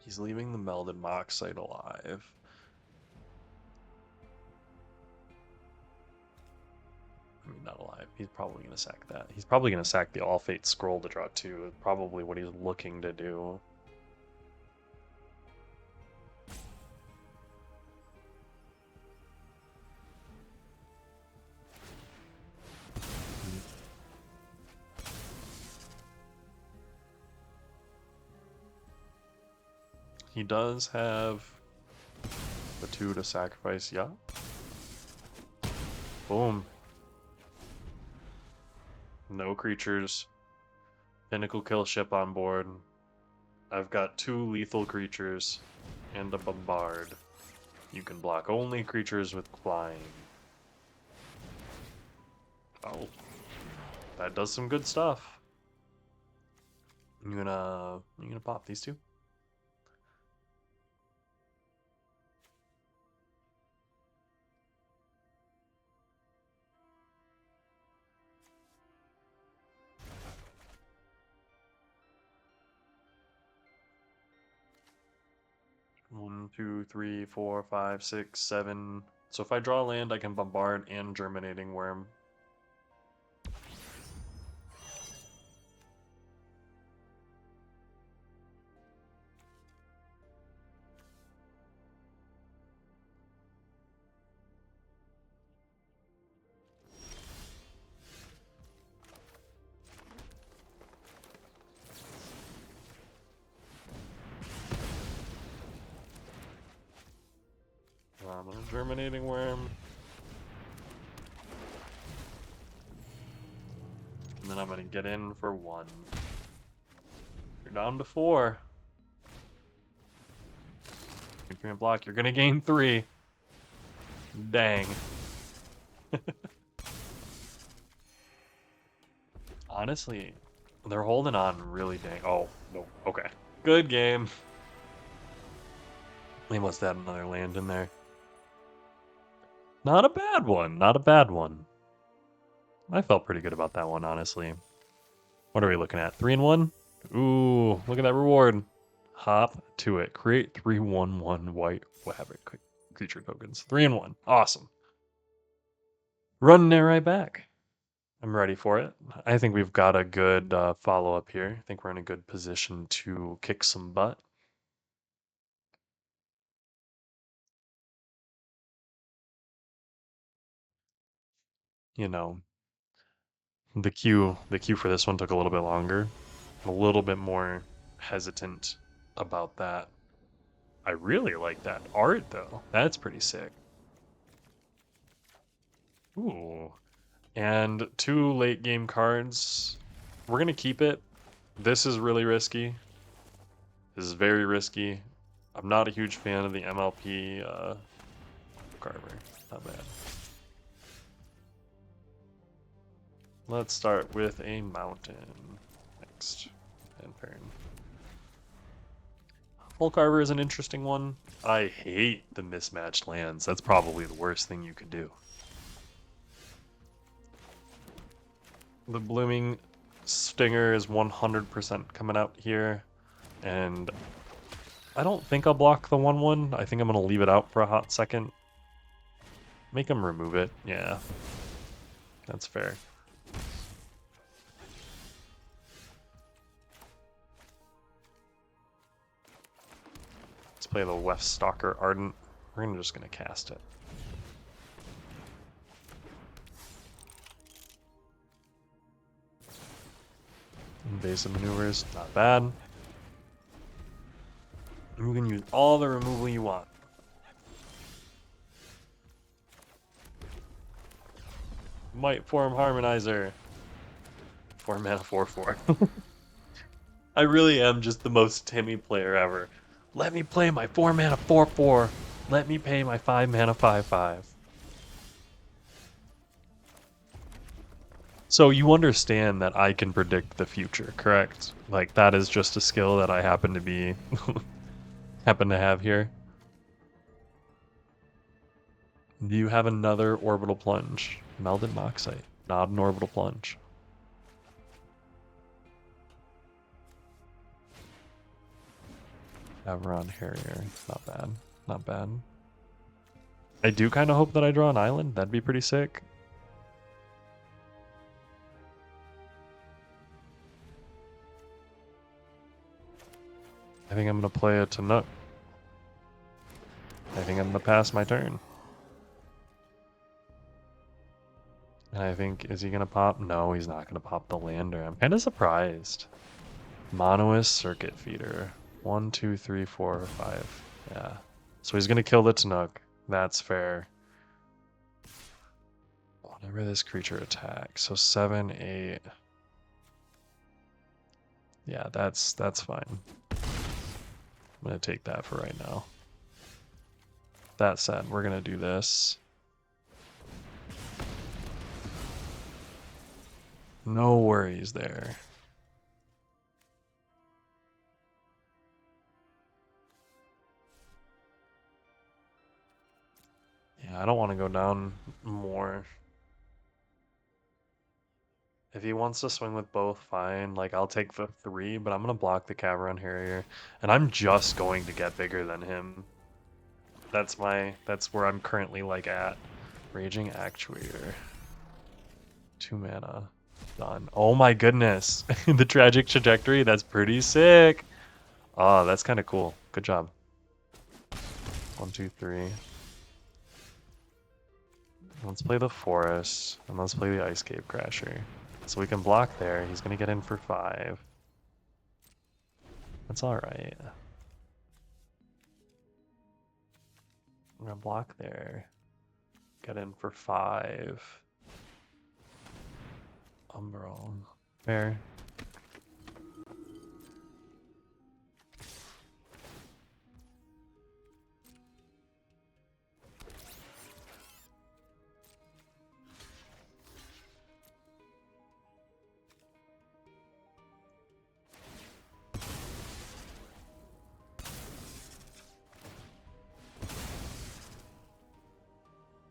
He's leaving the Melded Moxite alive. I mean, not alive. He's probably going to sack that. He's probably going to sack the All Fate Scroll to draw 2. Probably what he's looking to do. He does have the 2 to sacrifice, yeah. Boom. No creatures. Pinnacle kill ship on board. I've got 2 lethal creatures and a bombard. You can block only creatures with flying. Oh, that does some good stuff. You gonna pop these 2? One, two, three, 4, 5, 6, 7. So if I draw land, I can bombard and germinating worm. Germinating worm. And then I'm gonna get in for 1. You're down to 4. You're gonna block. You're gonna gain 3. Dang. Honestly, they're holding on really dang. Oh, no. Okay. Good game. They must have another land in there. Not a bad one. Not a bad one. I felt pretty good about that one, honestly. What are we looking at? 3 and 1? Ooh, look at that reward. Hop to it. Create 3/1/1 white havoc creature tokens. 3 and 1. Awesome. Running it right back. I'm ready for it. I think we've got a good follow-up here. I think we're in a good position to kick some butt. You know, the queue for this one took a little bit longer. I'm a little bit more hesitant about that. I really like that art though. That's pretty sick. Ooh. And 2 late game cards. We're gonna keep it. This is really risky. This is very risky. I'm not a huge fan of the MLP Carver. Not bad. Let's start with a mountain next. And turn. Full Carver is an interesting one. I hate the mismatched lands. That's probably the worst thing you could do. The Blooming Stinger is 100% coming out here. And I don't think I'll block the 1/1. I think I'm going to leave it out for a hot second. Make him remove it. Yeah. That's fair. Let's play the Weft Stalker Ardent. We're just going to cast it. Invasive maneuvers, not bad. You can use all the removal you want. Might Form Harmonizer. 4 mana 4/4. I really am just the most Timmy player ever. Let me play my 4 mana 4/4. Let me pay my 5 mana 5/5. So you understand that I can predict the future, correct? Like that is just a skill that I happen to be happen to have here. Do you have another orbital plunge? Melded Moxite, not an orbital plunge. Averron Harrier, not bad, not bad. I do kind of hope that I draw an island. That'd be pretty sick. I think I'm going to play a Tannuk. I think I'm going to pass my turn. And I think, is he going to pop? No, he's not going to pop the lander. I'm kind of surprised. Monoist Circuit Feeder. 1, 2, 3, 4, 5. Yeah. So he's gonna kill the Tannuk. That's fair. Whenever this creature attacks. So 7, 8. Yeah, that's fine. I'm gonna take that for right now. That said, we're gonna do this. No worries there. Yeah, I don't want to go down more. If he wants to swing with both, fine. Like, I'll take the 3, but I'm going to block the Caveron Harrier. And I'm just going to get bigger than him. That's where I'm currently, like, at. Raging Actuator. 2 mana. Done. Oh my goodness. The Tragic Trajectory, that's pretty sick. Oh, that's kind of cool. Good job. 1, 2, 3. Let's play the Forest, and let's play the Ice Cave Crasher. So we can block there. He's going to get in for 5. That's alright. I'm going to block there. Get in for 5. Umbral. Fair.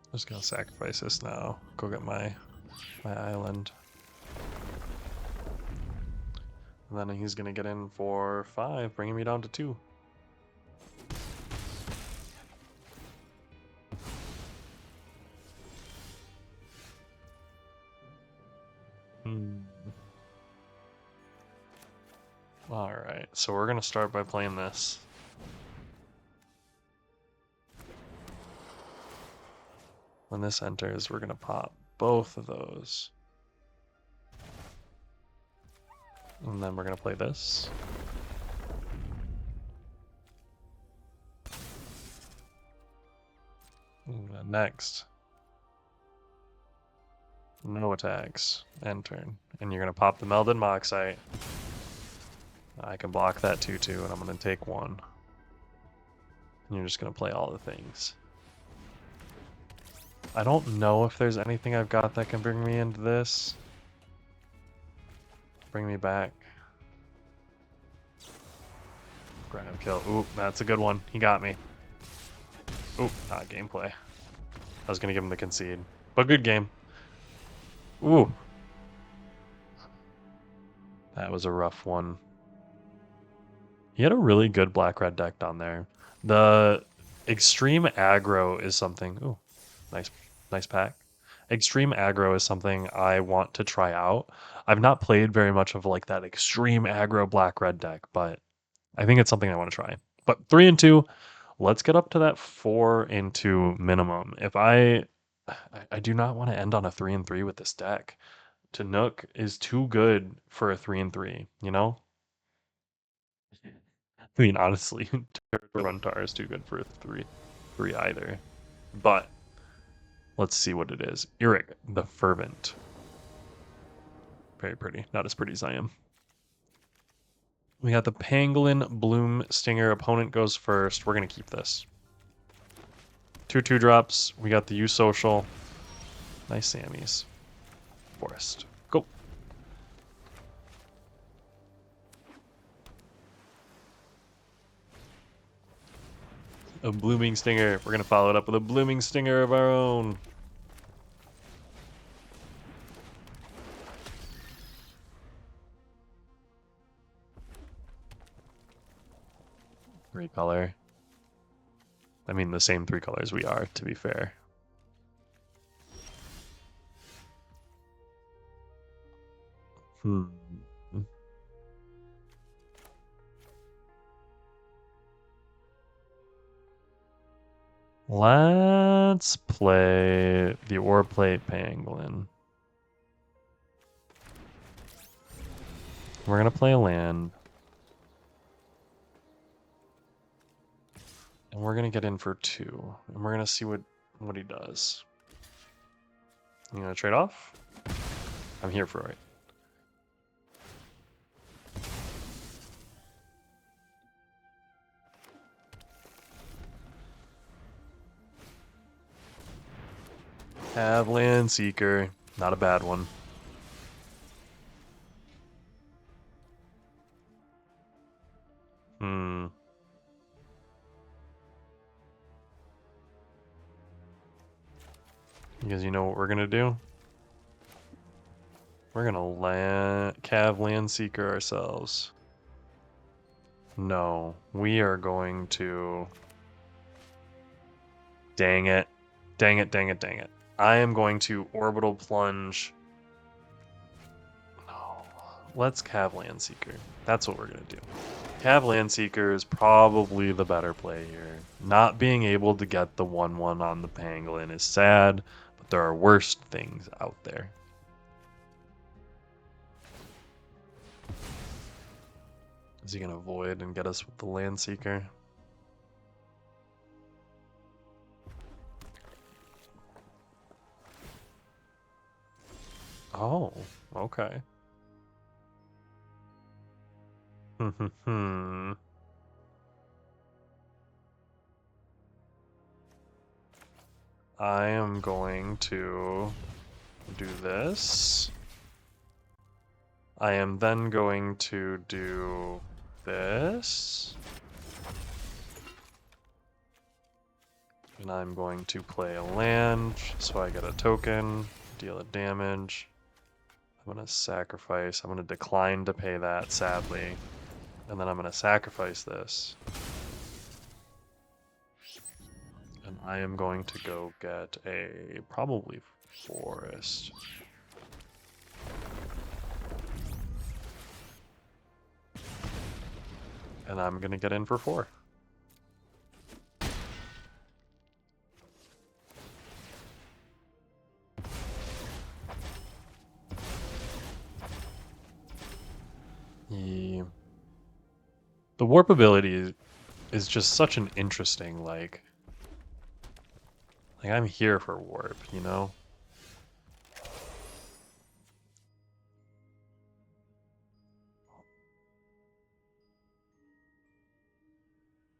I'm just gonna sacrifice this now. Go get my island. And then he's gonna get in for 5, bringing me down to 2. Alright, so we're gonna start by playing this. When this enters, we're gonna pop both of those. And then we're gonna play this. Next. No attacks. End turn. And you're gonna pop the Melded Moxite. I can block that 2/2, and I'm gonna take 1. And you're just gonna play all the things. I don't know if there's anything I've got that can bring me into this. Bring me back. Grab kill. Ooh, that's a good one. He got me. Ooh, not gameplay. I was gonna give him the concede. But good game. Ooh. That was a rough one. He had a really good black-red deck down there. The extreme aggro is something... Ooh, nice pack. Extreme aggro is something I want to try out. I've not played very much of like that extreme aggro black-red deck, but I think it's something I want to try. But 3 and 2, let's get up to that 4 and 2 minimum. If I do not want to end on a 3 and 3 with this deck. Tannuk is too good for a 3 and 3, you know? I mean, honestly, Runtar is too good for a 3 either. But let's see what it is. Eric the Fervent. Very pretty. Not as pretty as I am. We got the Pangolin Bloom Stinger. Opponent goes first. We're going to keep this. 2/2 drops. We got the U Social. Nice Sammys. Forest. Go. A Blooming Stinger. We're going to follow it up with a Blooming Stinger of our own. Great color. I mean, the same 3 colors we are, to be fair. Let's play the Ore Plate Pangolin. We're going to play a land. And we're gonna get in for 2. And we're gonna see what he does. You gonna trade off? I'm here for it. Have Land Seeker. Not a bad one. Because you know what we're gonna do? We're gonna Cav Land Seeker ourselves. No, we are going to... Dang it. Dang it, dang it, dang it. I am going to Orbital Plunge. No. Let's Cav Land Seeker. That's what we're gonna do. Cav Land Seeker is probably the better play here. Not being able to get the 1/1 on the Pangolin is sad, but there are worse things out there. Is he gonna avoid and get us with the Land Seeker? Oh, okay. I am going to do this. I am then going to do this. And I'm going to play a land, so I get a token, deal a damage. I'm going to sacrifice. I'm going to decline to pay that, sadly. And then I'm going to sacrifice this. And I am going to go get a probably forest. And I'm going to get in for 4. The warp ability is just such an interesting, like I'm here for warp, you know?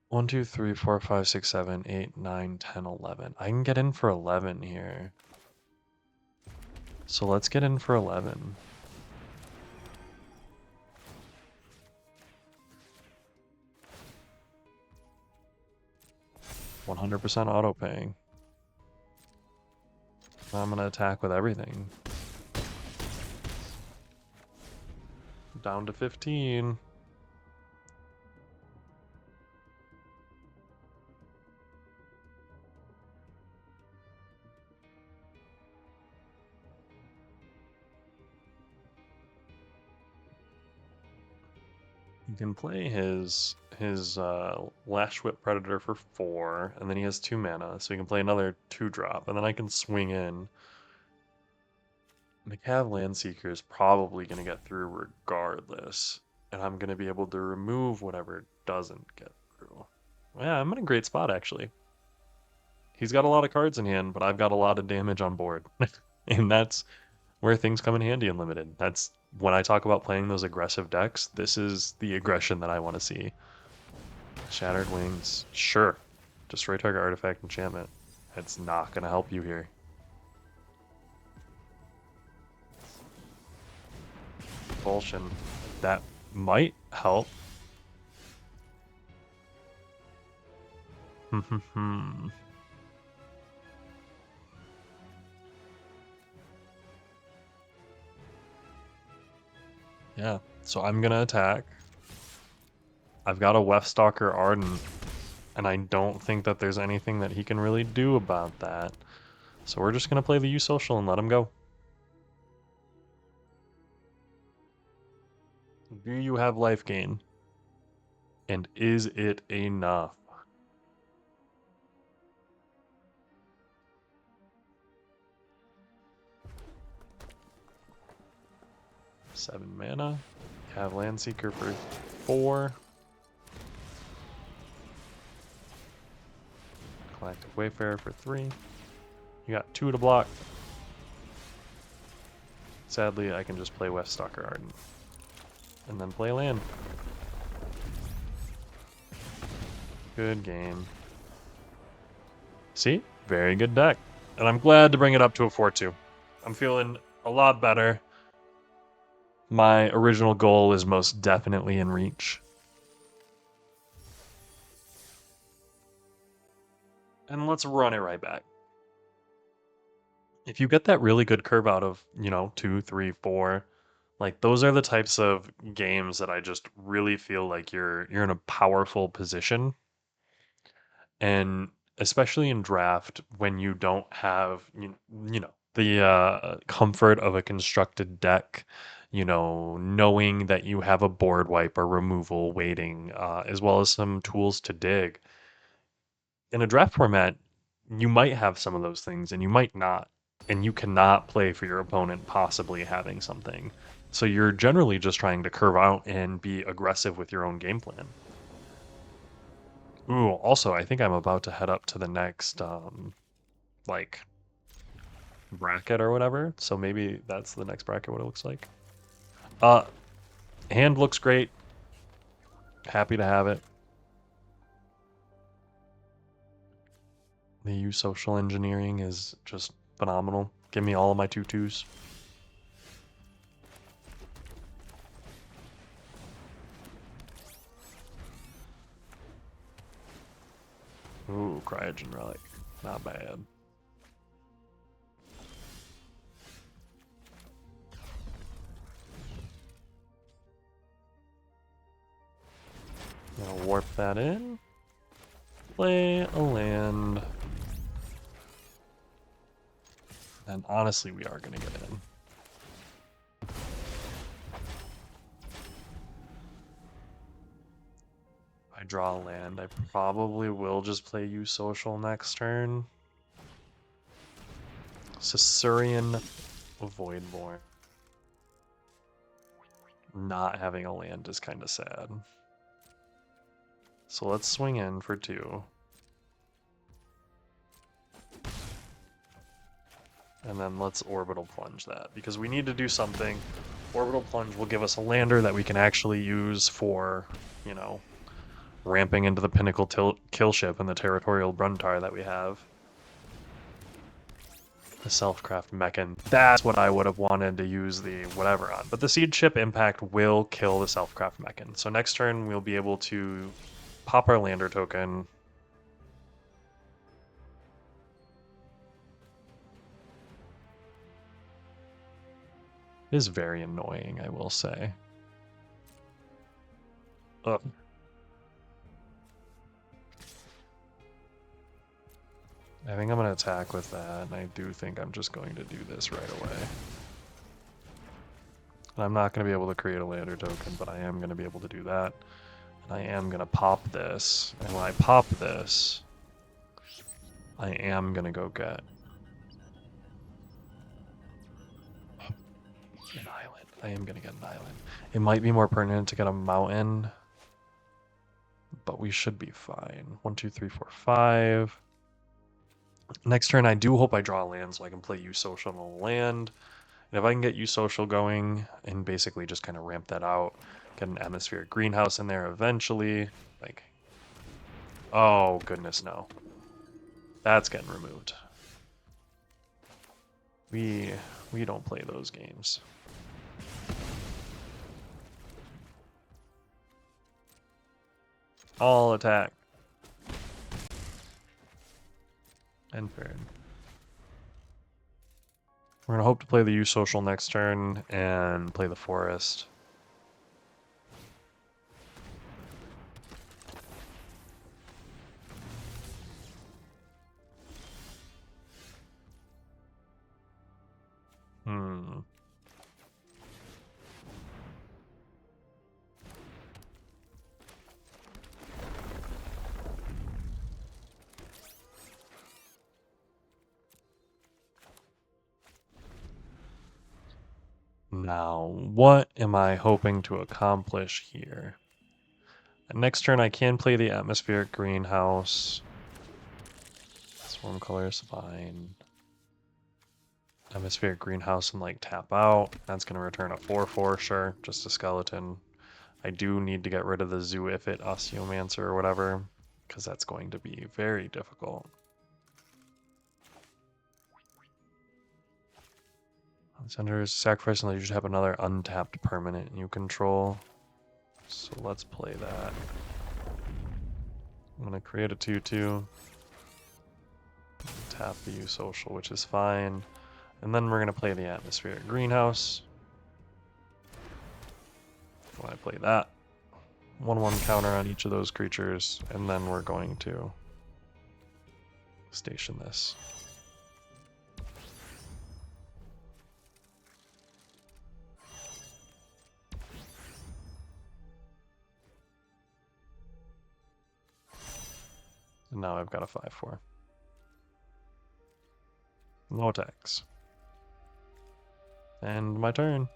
One, 2, 3, 4, 5, 6, 7, 8, 9, 10, 11. I can get in for 11 here. So let's get in for 11. %, auto paying. I'm gonna attack with everything. Down to 15. You can play his Lash Whip Predator for 4, and then he has 2 mana, so he can play another 2-drop, and then I can swing in. The Cav Landseeker is probably going to get through regardless, and I'm going to be able to remove whatever doesn't get through. Yeah, I'm in a great spot, actually. He's got a lot of cards in hand, but I've got a lot of damage on board. And that's where things come in handy in Limited. That's when I talk about playing those aggressive decks, this is the aggression that I want to see. Shattered Wings, sure. Destroy target artifact enchantment. It's not going to help you here. Propulsion. That might help. Yeah, so I'm gonna attack. I've got a Weftstalker Ardent, and I don't think that there's anything that he can really do about that. So we're just gonna play the U-Social and let him go. Do you have life gain? And is it enough? Seven mana. Have Landseeker for 4. Galactic Wayfarer for 3. You got 2 to block. Sadly, I can just play Weststalker Ardent. And then play land. Good game. See? Very good deck. And I'm glad to bring it up to a 4-2. I'm feeling a lot better. My original goal is most definitely in reach. And let's run it right back. If you get that really good curve out of, 2, 3, 4, like those are the types of games that I just really feel like you're in a powerful position. And especially in draft when you don't have the comfort of a constructed deck, knowing that you have a board wipe or removal waiting, as well as some tools to dig. In a draft format, you might have some of those things and you might not, and you cannot play for your opponent possibly having something. So you're generally just trying to curve out and be aggressive with your own game plan. Ooh, also, I think I'm about to head up to the next, like, bracket or whatever. So maybe that's the next bracket, what it looks like. Uh, Hand looks great. Happy to have it. The U social engineering is just phenomenal. Give me all of my 2/2s. Ooh, Cryogen Relic. Not bad. Gonna warp that in. Play a land. And honestly, we are gonna get in. If I draw a land, I probably will just play U social next turn. Caesarean Voidborn. Not having a land is kind of sad. So let's swing in for 2. And then let's Orbital Plunge that, because we need to do something. Orbital Plunge will give us a lander that we can actually use for, ramping into the Pinnacle kill ship and the Territorial Bruntar that we have. The Self-Craft Mechan. That's what I would have wanted to use the whatever on. But the Seed Ship Impact will kill the Self-Craft Mechan. So next turn we'll be able to pop our lander token. It is very annoying, I will say. Ugh. I think I'm going to attack with that, and I do think I'm just going to do this right away. I'm not going to be able to create a lander token, but I am going to be able to do that. And I am going to pop this, and when I pop this, I am going to go get an island. I am going to get an island. It might be more pertinent to get a mountain, but we should be fine. 1, 2, 3, 4, 5. Next turn, I do hope I draw a land so I can play U social on the land. And if I can get U social going and basically just kind of ramp that out, get an atmospheric greenhouse in there eventually, like, oh goodness, no. That's getting removed. We don't play those games. All attack. And fair. We're gonna hope to play the U social next turn and play the forest. Now, what am I hoping to accomplish here? Next turn I can play the atmospheric greenhouse. Form colors, fine. Atmospheric greenhouse and like tap out. That's gonna return a 4/4, sure. Just a skeleton. I do need to get rid of the Zoofit Osteomancer or whatever, because that's going to be very difficult. Senders sacrifice and let you just have another untapped permanent you control. So let's play that. I'm gonna create a 2/2. Tap the U social, which is fine. And then we're gonna play the atmospheric greenhouse. When I play that, 1/1 counter on each of those creatures, and then we're going to station this. And now I've got a 5/4. No attacks. And my turn.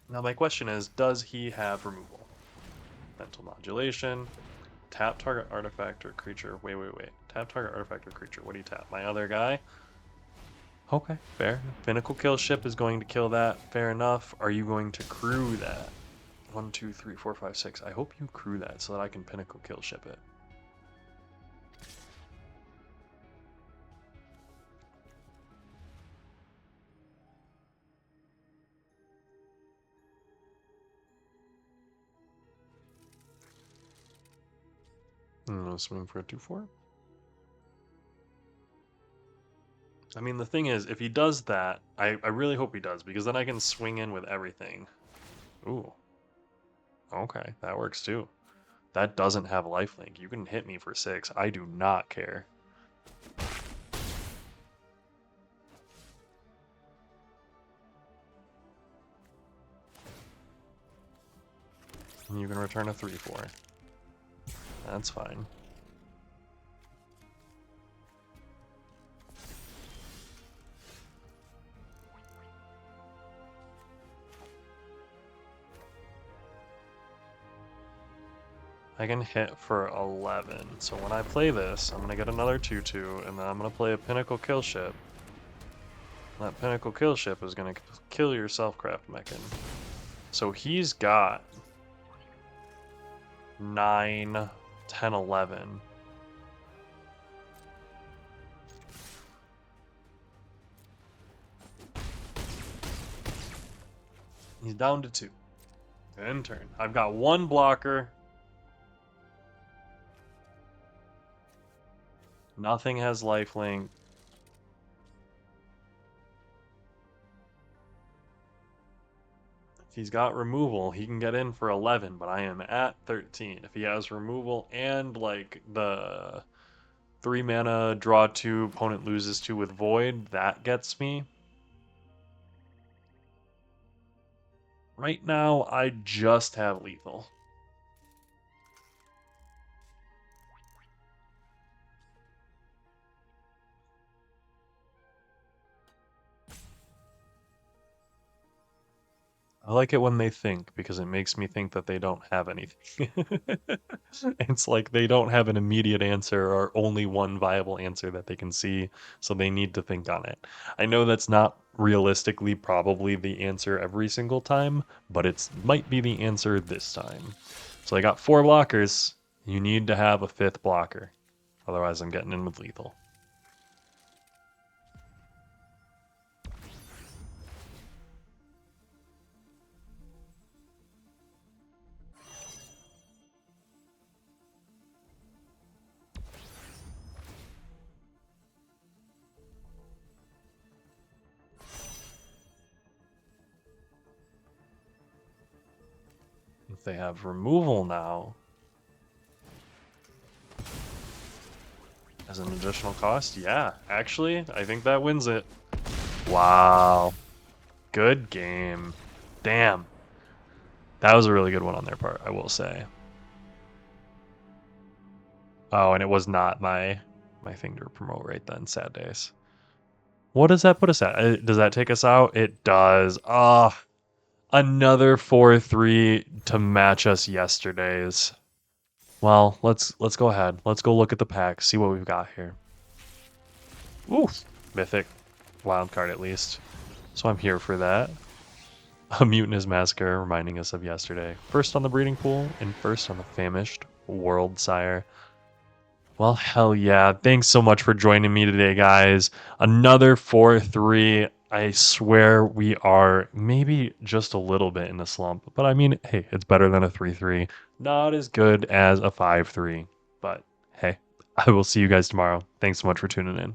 Now my question is, does he have removal? Mental modulation. Tap target artifact or creature. Wait. Tap target artifact or creature. What do you tap? My other guy? Okay, fair. Pinnacle kill ship is going to kill that. Fair enough. Are you going to crew that? 1, 2, 3, 4, 5, 6. I hope you crew that so that I can pinnacle kill ship it. I'm gonna swing for a 2/4. I mean, the thing is, if he does that, I really hope he does, because then I can swing in with everything. Ooh. Okay, that works too. That doesn't have lifelink. You can hit me for 6. I do not care. And you can return a 3/4. That's fine. I can hit for 11. So when I play this, I'm going to get another 2/2, and then I'm going to play a Pinnacle Kill Ship. That Pinnacle Kill Ship is going to kill your Selfcraft Mechan. So he's got 9, 10, 11. He's down to 2. End turn. I've got 1 blocker. Nothing has lifelink. If he's got removal, he can get in for 11, but I am at 13. If he has removal and like the 3 mana draw 2, opponent loses 2 with Void, that gets me. Right now, I just have lethal. I like it when they think, because it makes me think that they don't have anything. It's like they don't have an immediate answer or only one viable answer that they can see, so they need to think on it. I know that's not realistically probably the answer every single time, but it might be the answer this time. So I got 4 blockers. You need to have a 5th blocker. Otherwise I'm getting in with lethal. If they have removal now, as an additional cost, yeah, actually, I think that wins it. Wow. Good game. Damn. That was a really good one on their part, I will say. Oh, and it was not my thing to promote right then. Sad days. What does that put us at? Does that take us out? It does. Ah, another 4-3 to match us yesterday's. Well, let's go ahead. Let's go look at the pack, see what we've got here. Oof. Mythic. Wild card at least. So I'm here for that. A Mutinous Massacre reminding us of yesterday. First on the breeding pool and first on the famished World Sire. Well, hell yeah. Thanks so much for joining me today, guys. Another 4-3. I swear we are maybe just a little bit in a slump. But I mean, hey, it's better than a 3-3. Not as good as a 5-3. But hey, I will see you guys tomorrow. Thanks so much for tuning in.